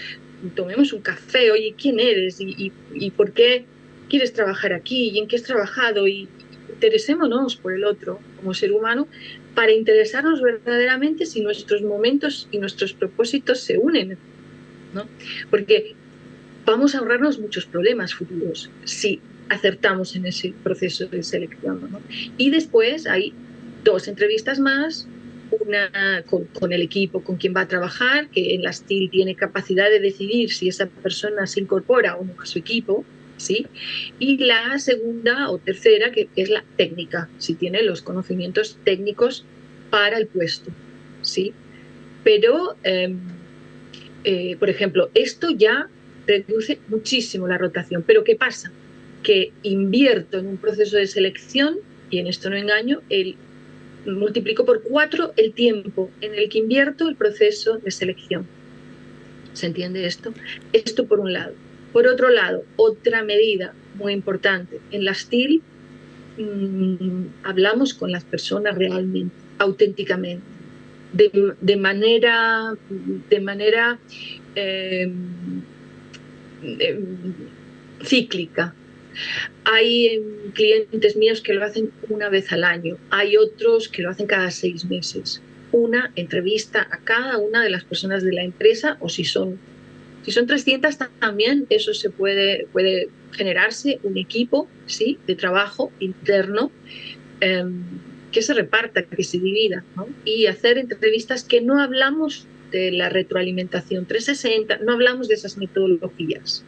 tomemos un café, oye, ¿quién eres? ¿Y por qué quieres trabajar aquí? ¿Y en qué has trabajado? Y interesémonos por el otro como ser humano para interesarnos verdaderamente si nuestros momentos y nuestros propósitos se unen, ¿no? Porque vamos a ahorrarnos muchos problemas futuros si acertamos en ese proceso de selección, ¿no? Y después hay 2 entrevistas más, una con el equipo con quien va a trabajar, que en la STIL tiene capacidad de decidir si esa persona se incorpora o no a su equipo, ¿sí? Y la segunda o tercera, que es la técnica, si tiene los conocimientos técnicos para el puesto, ¿sí? Pero, por ejemplo, esto ya reduce muchísimo la rotación. ¿Pero qué pasa? Que invierto en un proceso de selección, y en esto no engaño, multiplico por 4 el tiempo en el que invierto el proceso de selección. ¿Se entiende esto? Esto por un lado. Por otro lado, otra medida muy importante. En la STIL hablamos con las personas realmente, auténticamente, de manera cíclica. Hay clientes míos que lo hacen una vez al año, hay otros que lo hacen cada 6 meses. Una entrevista a cada una de las personas de la empresa, o si son 300 también, eso se puede generarse un equipo, ¿sí?, de trabajo interno que se reparta, que se divida, ¿no? Y hacer entrevistas que no hablamos de la retroalimentación 360, no hablamos de esas metodologías.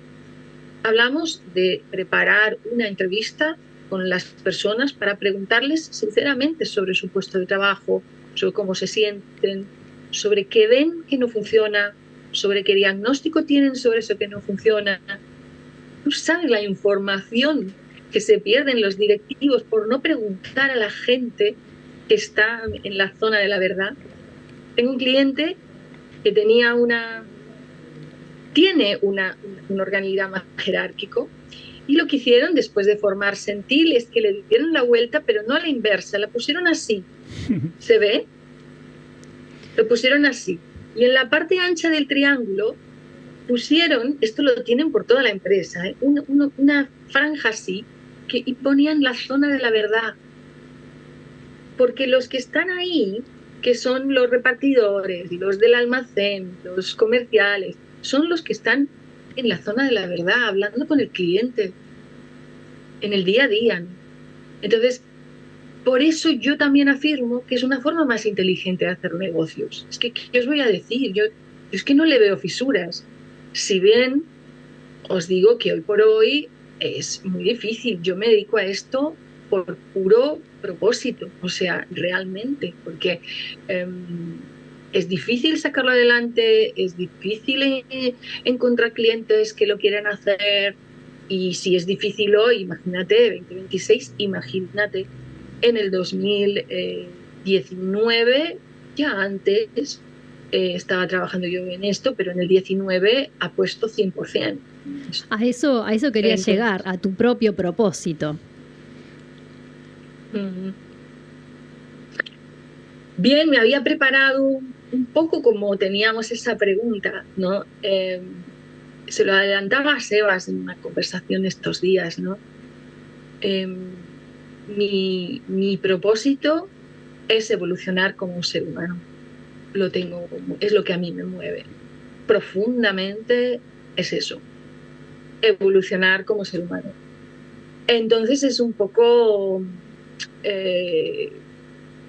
Hablamos de preparar una entrevista con las personas para preguntarles sinceramente sobre su puesto de trabajo, sobre cómo se sienten, sobre qué ven que no funciona, sobre qué diagnóstico tienen sobre eso que no funciona. Tú sabes la información que se pierden los directivos por no preguntar a la gente que está en la zona de la verdad. Tengo un cliente que tiene un organigrama jerárquico, y lo que hicieron después de formarse en TIL es que le dieron la vuelta, pero no a la inversa, la pusieron así. ¿Se ve? Lo pusieron así. Y en la parte ancha del triángulo pusieron, esto lo tienen por toda la empresa, una franja así, y ponían la zona de la verdad. Porque los que están ahí, que son los repartidores, los del almacén, los comerciales, son los que están en la zona de la verdad, hablando con el cliente, en el día a día, ¿no? Entonces, por eso yo también afirmo que es una forma más inteligente de hacer negocios. Es que, ¿qué os voy a decir? Yo es que no le veo fisuras. Si bien os digo que hoy por hoy es muy difícil. Yo me dedico a esto por puro propósito, o sea, realmente, porque es difícil sacarlo adelante, es difícil encontrar clientes que lo quieran hacer, y si es difícil hoy, imagínate, 2026, imagínate en el 2019, ya antes estaba trabajando yo en esto, pero en el 19 apuesto 100%. A eso quería llegar, a tu propio propósito. Bien, me había preparado un poco como teníamos esa pregunta, ¿no? Se lo adelantaba a Sebas en una conversación estos días, ¿no? Mi propósito es evolucionar como un ser humano. Es lo que a mí me mueve. Profundamente es eso, evolucionar como ser humano. Entonces es un poco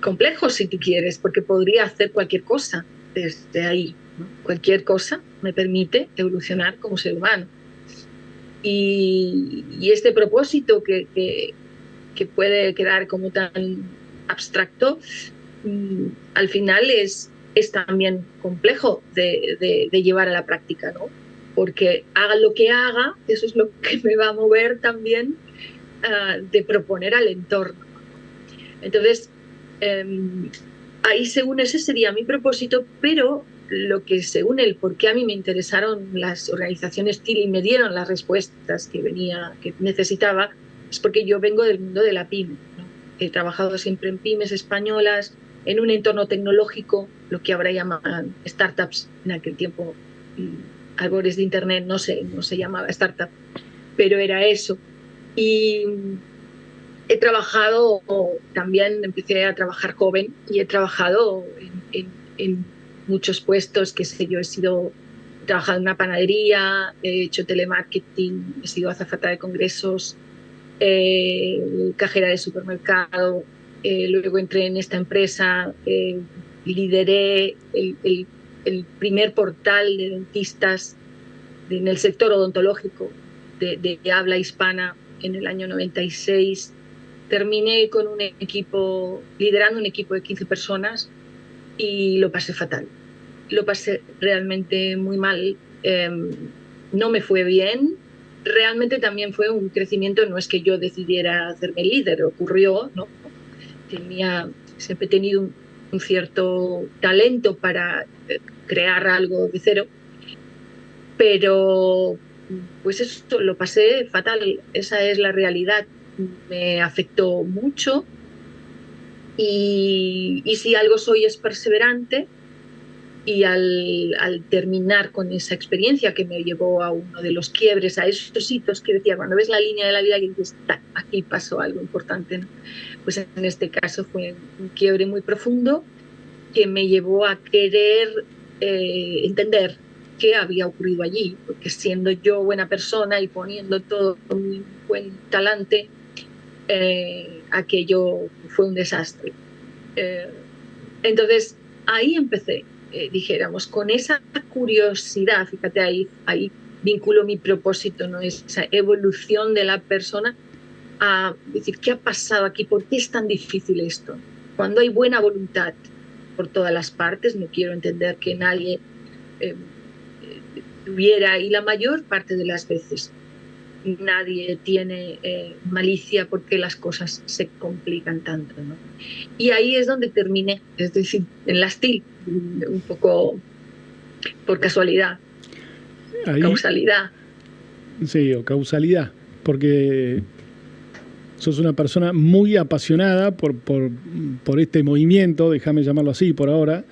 complejo, si tú quieres, porque podría hacer cualquier cosa desde ahí, ¿no? Cualquier cosa me permite evolucionar como ser humano. Y este propósito que puede quedar como tan abstracto, al final es también complejo de llevar a la práctica, ¿no? Porque haga lo que haga, eso es lo que me va a mover también de proponer al entorno. Entonces, ahí según ese sería mi propósito, pero lo que según el por qué a mí me interesaron las organizaciones TIL y me dieron las respuestas que necesitaba, es porque yo vengo del mundo de la pyme, ¿no? He trabajado siempre en pymes españolas, en un entorno tecnológico, lo que ahora llaman startups, en aquel tiempo, albores de internet, no se llamaba startup, pero era eso. Y he trabajado también, empecé a trabajar joven y he trabajado en muchos puestos, qué sé yo, he trabajado en una panadería, he hecho telemarketing, he sido azafata de congresos, cajera de supermercado, luego entré en esta empresa, lideré el primer portal de dentistas en el sector odontológico de habla hispana en el año 96. Terminé con un equipo, liderando un equipo de 15 personas y lo pasé fatal. Lo pasé realmente muy mal. No me fue bien. Realmente también fue un crecimiento, no es que yo decidiera hacerme líder, ocurrió, ¿no? Siempre he tenido un cierto talento para crear algo de cero, pero pues eso, lo pasé fatal, esa es la realidad. Me afectó mucho y si algo soy es perseverante, y al terminar con esa experiencia que me llevó a uno de los quiebres, a esos hitos que decía, cuando ves la línea de la vida y dices, aquí pasó algo importante, ¿no? Pues en este caso fue un quiebre muy profundo que me llevó a querer entender qué había ocurrido allí, porque siendo yo buena persona y poniendo todo mi buen talante, aquello fue un desastre. Entonces, ahí empecé, dijéramos, con esa curiosidad, fíjate, ahí vinculo mi propósito, ¿no? Esa evolución de la persona a decir, ¿qué ha pasado aquí? ¿Por qué es tan difícil esto? Cuando hay buena voluntad por todas las partes, no quiero entender que nadie tuviera, y la mayor parte de las veces nadie tiene malicia porque las cosas se complican tanto, ¿no? Y ahí es donde terminé, es decir, en las TIL, un poco por casualidad, ahí, causalidad. Sí, o causalidad, porque sos una persona muy apasionada por este movimiento, déjame llamarlo así por ahora,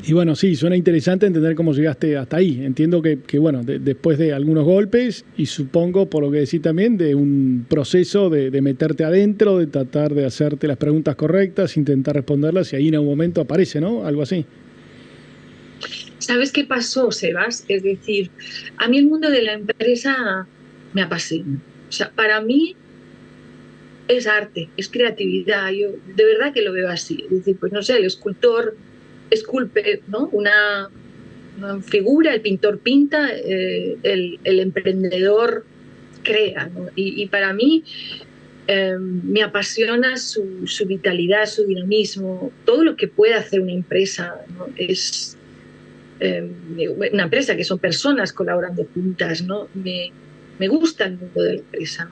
y bueno, sí, suena interesante entender cómo llegaste hasta ahí. Entiendo que bueno, después de algunos golpes y supongo, por lo que decís también, de un proceso de meterte adentro, de tratar de hacerte las preguntas correctas, intentar responderlas y ahí en algún momento aparece, ¿no? Algo así. ¿Sabes qué pasó, Sebas? Es decir, a mí el mundo de la empresa me apasiona. O sea, para mí es arte, es creatividad. Yo de verdad que lo veo así. Es decir, pues no sé, el escultor esculpe, ¿no? Una figura, el pintor pinta, el emprendedor crea, ¿no? Y para mí me apasiona su vitalidad, su dinamismo, todo lo que puede hacer una empresa, ¿no? Es una empresa que son personas colaborando juntas, ¿no? Me gusta el mundo de la empresa.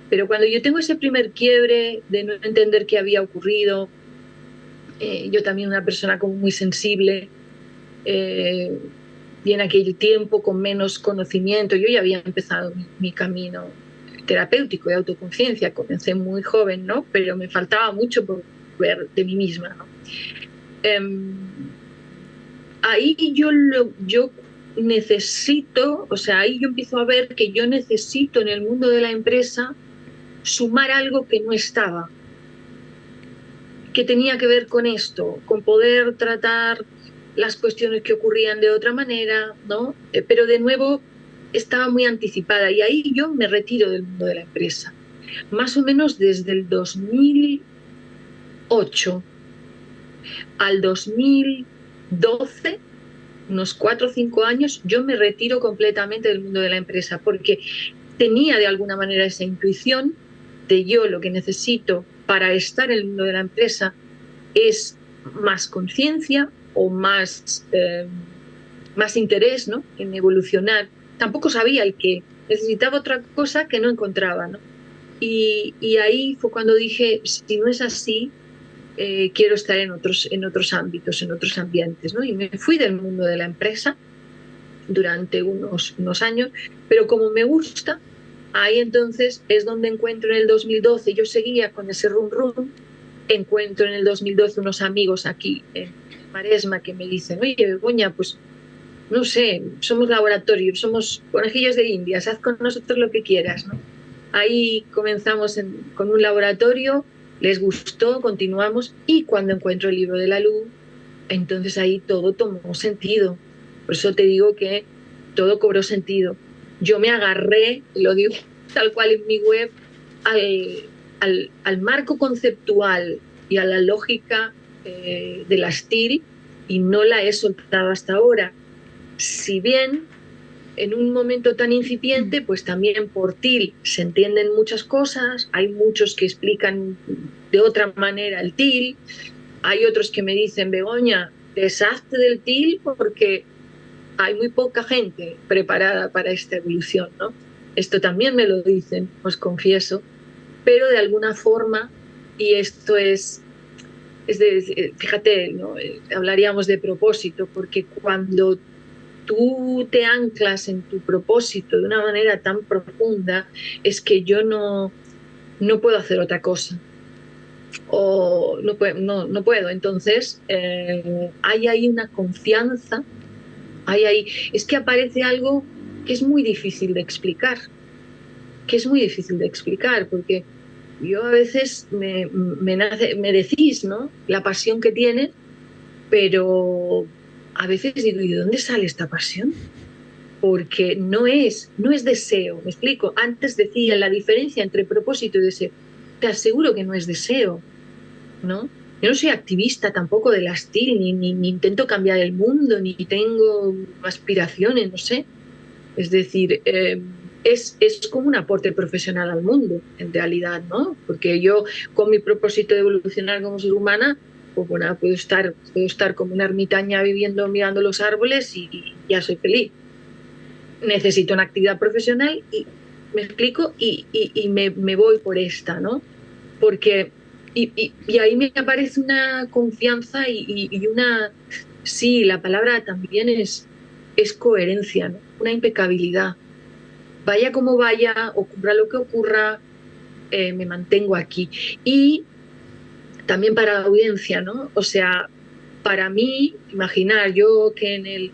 Pero cuando yo tengo ese primer quiebre de no entender qué había ocurrido, yo también una persona como muy sensible, y en aquel tiempo con menos conocimiento, yo ya había empezado mi camino terapéutico de autoconciencia, comencé muy joven, ¿no? Pero me faltaba mucho por ver de mí misma, ¿no? Ahí yo necesito, o sea, ahí yo empiezo a ver que yo necesito en el mundo de la empresa sumar algo que no estaba, que tenía que ver con esto, con poder tratar las cuestiones que ocurrían de otra manera, ¿no? Pero de nuevo estaba muy anticipada y ahí yo me retiro del mundo de la empresa. Más o menos desde el 2008 al 2012 unos 4 o 5 años, yo me retiro completamente del mundo de la empresa, porque tenía de alguna manera esa intuición de yo lo que necesito para estar en el mundo de la empresa es más conciencia o más interés, ¿no?, en evolucionar. Tampoco sabía el qué, necesitaba otra cosa que no encontraba, ¿no? Y ahí fue cuando dije, si no es así, quiero estar en otros ámbitos, en otros ambientes, ¿no? Y me fui del mundo de la empresa durante unos años, pero como me gusta, ahí entonces es donde encuentro en el 2012, yo seguía con ese rum, encuentro en el 2012 unos amigos aquí en Maresma que me dicen, oye, Begoña, pues no sé, somos laboratorio, somos conejillos de Indias, haz con nosotros lo que quieras, ¿no? Ahí comenzamos con un laboratorio, les gustó, continuamos, y cuando encuentro el libro de la luz, entonces ahí todo tomó sentido. Por eso te digo que todo cobró sentido. Yo me agarré, lo digo tal cual en mi web, al marco conceptual y a la lógica de las TIL, y no la he soltado hasta ahora. Si bien en un momento tan incipiente, pues también por TIL se entienden muchas cosas, hay muchos que explican de otra manera el TIL, hay otros que me dicen, Begoña, deshazte del TIL porque hay muy poca gente preparada para esta evolución, ¿no? Esto también me lo dicen, os confieso, pero de alguna forma, y esto fíjate, ¿no?, hablaríamos de propósito, porque cuando tú te anclas en tu propósito de una manera tan profunda, es que yo no puedo hacer otra cosa. O no puedo. Entonces, hay ahí una confianza, es que aparece algo que es muy difícil de explicar, porque yo a veces me decís, ¿no?, la pasión que tienes, pero a veces digo, ¿y de dónde sale esta pasión? Porque no es deseo, me explico. Antes decía la diferencia entre propósito y deseo. Te aseguro que no es deseo, ¿no? Yo no soy activista tampoco de las TIL, ni intento cambiar el mundo, ni tengo aspiraciones, no sé. Es decir, es como un aporte profesional al mundo, en realidad, ¿no? Porque yo, con mi propósito de evolucionar como ser humana, pues bueno, puedo estar como una ermitaña viviendo, mirando los árboles y ya soy feliz. Necesito una actividad profesional y me explico y me voy por esta, ¿no? Porque y ahí me aparece una confianza y una, sí, la palabra también es coherencia, ¿no? Una impecabilidad. Vaya como vaya, ocurra lo que ocurra, me mantengo aquí. Y también para la audiencia, ¿no? O sea, para mí, imaginar yo que en el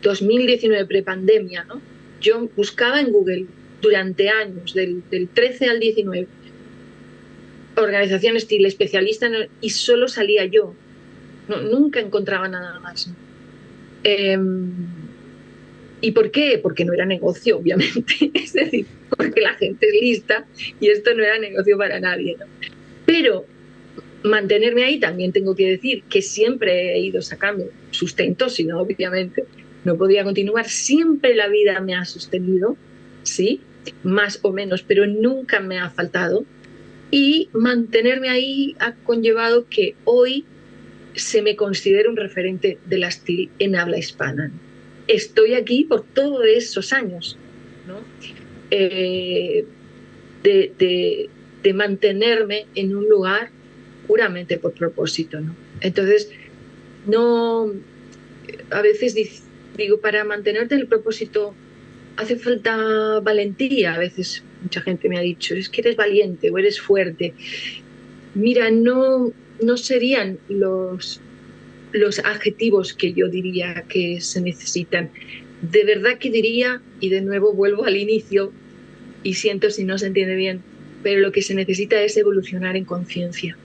2019, prepandemia, ¿no?, yo buscaba en Google durante años, del 13 al 19, organizaciones TIL, especialistas, y solo salía yo. No, nunca encontraba nada más, ¿no? ¿Y por qué? Porque no era negocio, obviamente. Es decir, porque la gente es lista y esto no era negocio para nadie, ¿no? Pero mantenerme ahí, también tengo que decir que siempre he ido sacando sustento, si no, obviamente no podía continuar. Siempre la vida me ha sostenido, sí, más o menos, pero nunca me ha faltado. Y mantenerme ahí ha conllevado que hoy se me considere un referente de las TIL en habla hispana. Estoy aquí por todos esos años, ¿no? De mantenerme en un lugar puramente por propósito, ¿no? Entonces, a veces digo, para mantenerte en el propósito hace falta valentía. A veces mucha gente me ha dicho, es que eres valiente o eres fuerte. Mira, no serían los adjetivos que yo diría que se necesitan. De verdad que diría, y de nuevo vuelvo al inicio, y siento si no se entiende bien, pero lo que se necesita es evolucionar en conciencia.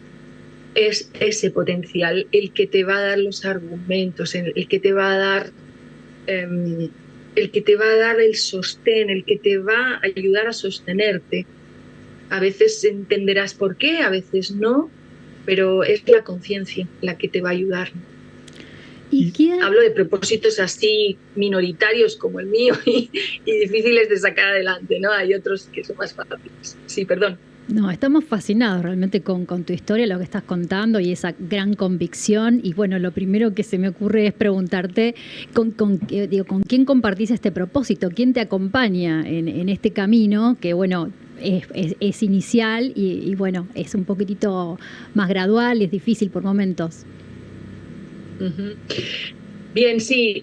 Es ese potencial el que te va a dar los argumentos, el que te va a dar el sostén, el que te va a ayudar a sostenerte. A veces entenderás por qué, a veces no, pero es la conciencia la que te va a ayudar. ¿Y quién? Hablo de propósitos así minoritarios como el mío y difíciles de sacar adelante, ¿no? Hay otros que son más fáciles. Sí, perdón. No, estamos fascinados realmente con tu historia, lo que estás contando y esa gran convicción. Y bueno, lo primero que se me ocurre es preguntarte con quién compartís este propósito, quién te acompaña en este camino que, bueno, es inicial y, bueno, es un poquitito más gradual, es difícil por momentos. Uh-huh. Bien, sí,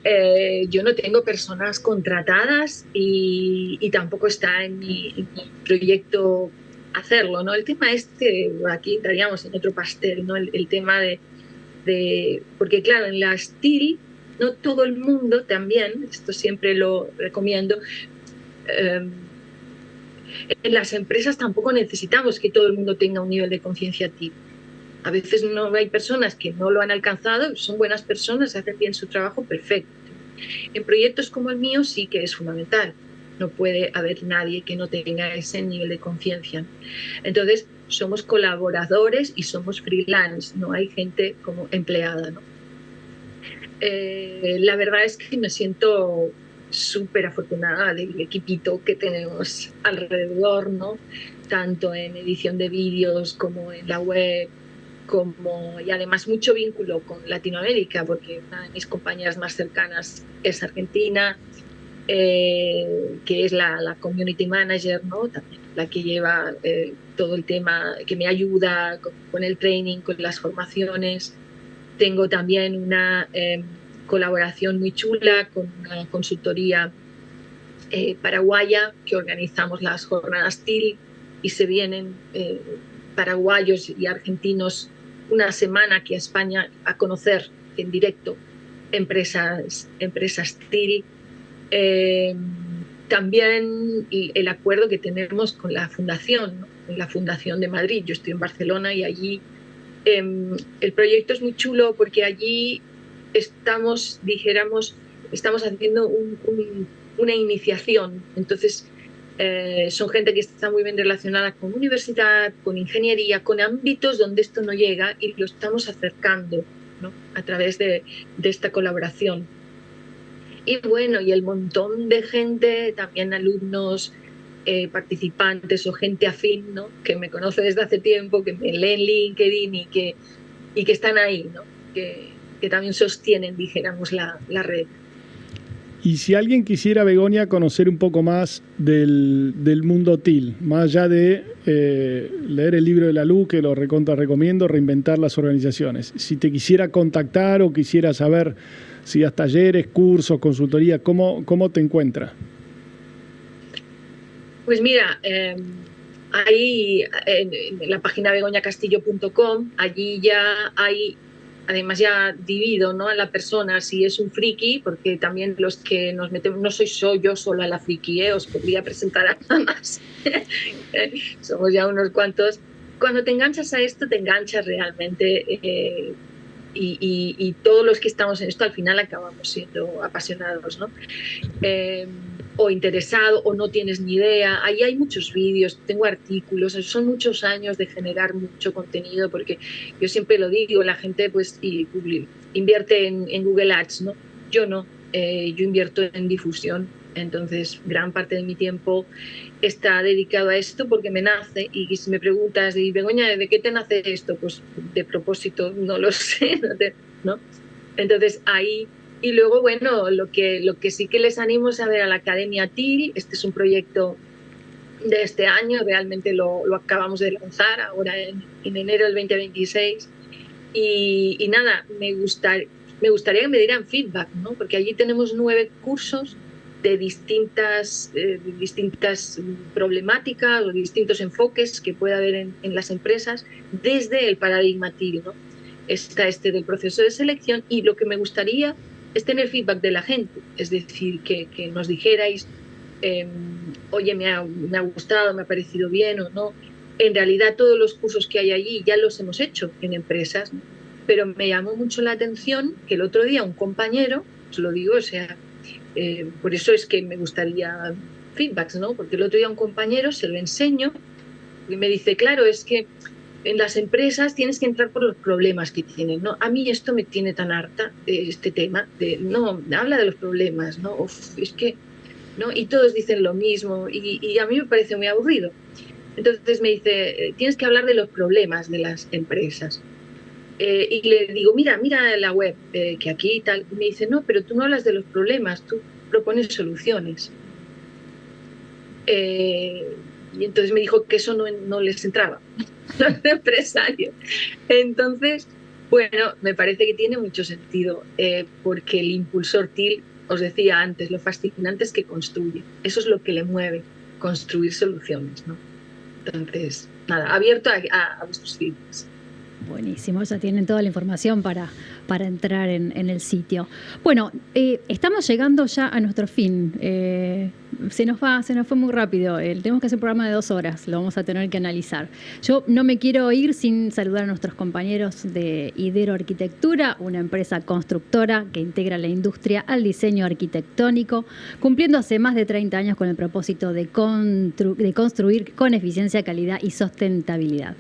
yo no tengo personas contratadas y tampoco está en mi proyecto hacerlo, ¿no? El tema aquí entraríamos en otro pastel, ¿no? El tema porque claro, en la STIL no todo el mundo también, esto siempre lo recomiendo, en las empresas tampoco necesitamos que todo el mundo tenga un nivel de conciencia TIL. A veces no hay personas que no lo han alcanzado, son buenas personas, hacen bien su trabajo, perfecto. En proyectos como el mío sí que es fundamental. No puede haber nadie que no tenga ese nivel de conciencia. Entonces, somos colaboradores y somos freelance, no hay gente como empleada, ¿no? La verdad es que me siento súper afortunada del equipito que tenemos alrededor, ¿no? Tanto en edición de vídeos como en la web, y además mucho vínculo con Latinoamérica, porque una de mis compañeras más cercanas es argentina, que es la community manager, ¿no? También la que lleva todo el tema, que me ayuda con el training, con las formaciones. Tengo también una colaboración muy chula con una consultoría paraguaya, que organizamos las jornadas TIL y se vienen paraguayos y argentinos una semana aquí a España a conocer en directo empresas TIL. También el acuerdo que tenemos con la fundación, ¿no? La Fundación de Madrid. Yo estoy en Barcelona y allí el proyecto es muy chulo porque allí estamos haciendo una iniciación. Entonces, son gente que está muy bien relacionada con universidad, con ingeniería, con ámbitos donde esto no llega y lo estamos acercando, ¿no? A través de esta colaboración. Y bueno, y el montón de gente, también alumnos, participantes o gente afín, ¿no? Que me conoce desde hace tiempo, que me leen LinkedIn y que están ahí, ¿no? Que también sostienen, dijéramos, la red. Y si alguien quisiera, Begoña, conocer un poco más del mundo TIL, más allá de leer el libro de la LU, que lo recomiendo, Reinventar las organizaciones. Si te quisiera contactar o quisiera saber si das talleres, cursos, consultoría, ¿cómo te encuentra? Pues mira, ahí en la página begoñacastillo.com, allí ya hay, además ya divido, ¿no?, a la persona si es un friki, porque también los que nos metemos, no soy yo sola la friki, os podría presentar a más. Somos ya unos cuantos. Cuando te enganchas a esto, te enganchas realmente, y todos los que estamos en esto al final acabamos siendo apasionados, ¿no? O interesado, o no tienes ni idea. Ahí hay muchos vídeos, tengo artículos, son muchos años de generar mucho contenido, porque yo siempre lo digo, la gente pues invierte en Google Ads, ¿no? Yo no, yo invierto en difusión. Entonces, gran parte de mi tiempo está dedicado a esto porque me nace. Y si me preguntas, Begoña, ¿de qué te nace esto? Pues de propósito, no lo sé, ¿no? Entonces, ahí. Y luego, bueno, lo que sí que les animo es a ver a la Academia TIL. Este es un proyecto de este año, realmente lo acabamos de lanzar ahora en enero del 2026. Y nada, me gustaría que me dieran feedback, ¿no? Porque allí tenemos 9 cursos de distintas problemáticas o distintos enfoques que puede haber en las empresas desde el paradigma TIL, ¿no? Está del proceso de selección, y lo que me gustaría es tener feedback de la gente, es decir, que nos dijerais, oye, me ha gustado, me ha parecido bien o no. En realidad todos los cursos que hay allí ya los hemos hecho en empresas, ¿no? Pero me llamó mucho la atención que el otro día un compañero, os lo digo, o sea, por eso es que me gustaría feedbacks, ¿no? Porque el otro día un compañero se lo enseño y me dice, claro, es que en las empresas tienes que entrar por los problemas que tienen, ¿no? A mí esto me tiene tan harta, este tema, no, habla de los problemas, ¿no? Uf, es que, ¿no? Y todos dicen lo mismo y a mí me parece muy aburrido. Entonces me dice, tienes que hablar de los problemas de las empresas. Y le digo, mira la web, que aquí y tal. Y me dice, no, pero tú no hablas de los problemas, tú propones soluciones. Y entonces me dijo que eso no les entraba a los empresarios. Entonces, bueno, me parece que tiene mucho sentido, porque el impulsor TIL, os decía antes, lo fascinante es que construye. Eso es lo que le mueve, construir soluciones, ¿no? Entonces, nada, abierto a vuestros feedbacks. Buenísimo, ya tienen toda la información para entrar en el sitio. Bueno, estamos llegando ya a nuestro fin. Se nos fue muy rápido. Tenemos que hacer un programa de 2 horas, lo vamos a tener que analizar. Yo no me quiero ir sin saludar a nuestros compañeros de Idero Arquitectura, una empresa constructora que integra la industria al diseño arquitectónico, cumpliendo hace más de 30 años con el propósito de construir con eficiencia, calidad y sustentabilidad,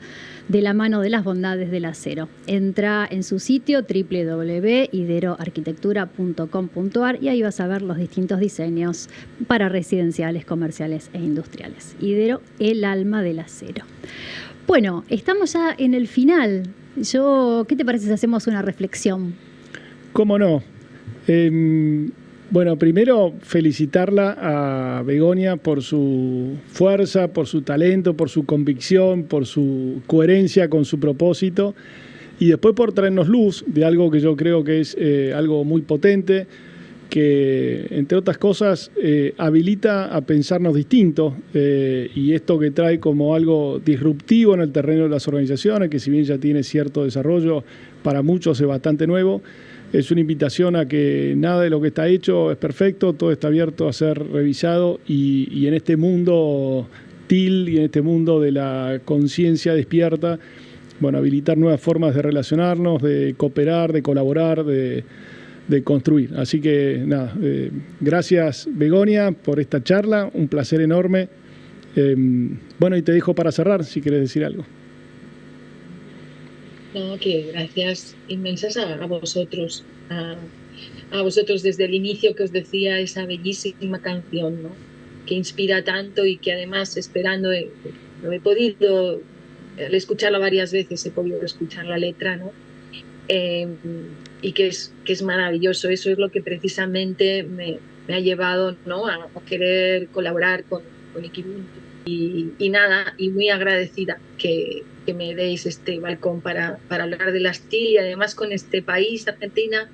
de la mano de las bondades del acero. Entra en su sitio www.ideroarquitectura.com.ar y ahí vas a ver los distintos diseños para residenciales, comerciales e industriales. Idero, el alma del acero. Bueno, estamos ya en el final. ¿Qué te parece si hacemos una reflexión? ¿Cómo no? Bueno, primero felicitarla a Begoña por su fuerza, por su talento, por su convicción, por su coherencia con su propósito y después por traernos luz de algo que yo creo que es algo muy potente, que entre otras cosas habilita a pensarnos distintos y esto que trae como algo disruptivo en el terreno de las organizaciones, que si bien ya tiene cierto desarrollo, para muchos es bastante nuevo. Es una invitación a que nada de lo que está hecho es perfecto, todo está abierto a ser revisado y en este mundo TIL y en este mundo de la conciencia despierta, bueno, habilitar nuevas formas de relacionarnos, de cooperar, de colaborar, de construir. Así que nada, gracias Begoña por esta charla, un placer enorme. Bueno, y te dejo para cerrar si quieres decir algo. No, que gracias inmensas a vosotros, a vosotros desde el inicio, que os decía esa bellísima canción, ¿no? Que inspira tanto y que además esperando, no he podido, al escucharla varias veces he podido escuchar la letra, ¿no? Y que es maravilloso. Eso es lo que precisamente me ha llevado, ¿no? a querer colaborar con Ikibuntu. Y nada, y muy agradecida que me deis este balcón para hablar de las TIL y además con este país, Argentina,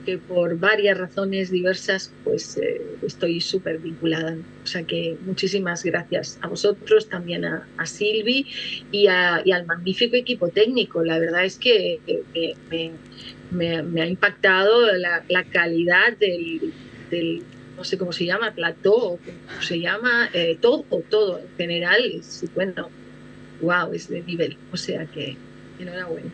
que por varias razones diversas pues estoy súper vinculada. O sea que muchísimas gracias a vosotros, también a Silvi y al magnífico equipo técnico. La verdad es que me ha impactado la calidad del no sé cómo se llama, plató, o cómo se llama, todo en general, es, bueno, wow, es de nivel, o sea que enhorabuena.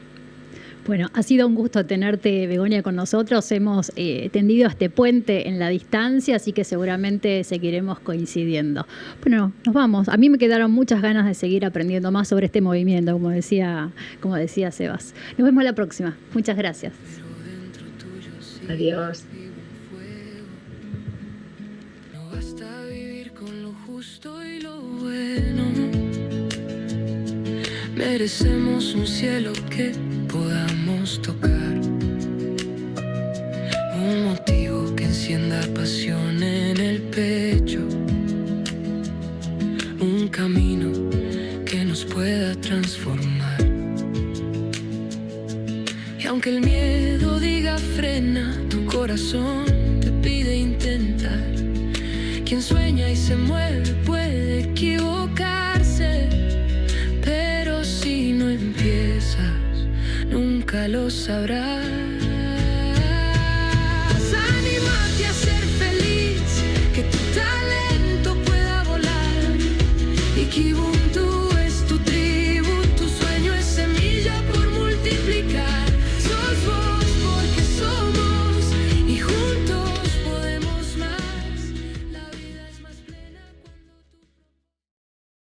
Bueno, ha sido un gusto tenerte, Begoña, con nosotros. Hemos tendido este puente en la distancia, así que seguramente seguiremos coincidiendo. Bueno, nos vamos. A mí me quedaron muchas ganas de seguir aprendiendo más sobre este movimiento, como decía Sebas. Nos vemos la próxima. Muchas gracias. Adiós. No basta vivir con lo justo y lo bueno. Merecemos un cielo que podamos tocar, un motivo que encienda pasión en el pecho, un camino que nos pueda transformar. Y aunque el miedo diga frena, tu corazón te pide intentar. Quien sueña y se mueve puede equivocarse, pero si no empiezas nunca lo sabrás. Anímate a ser feliz, que tu talento pueda volar y que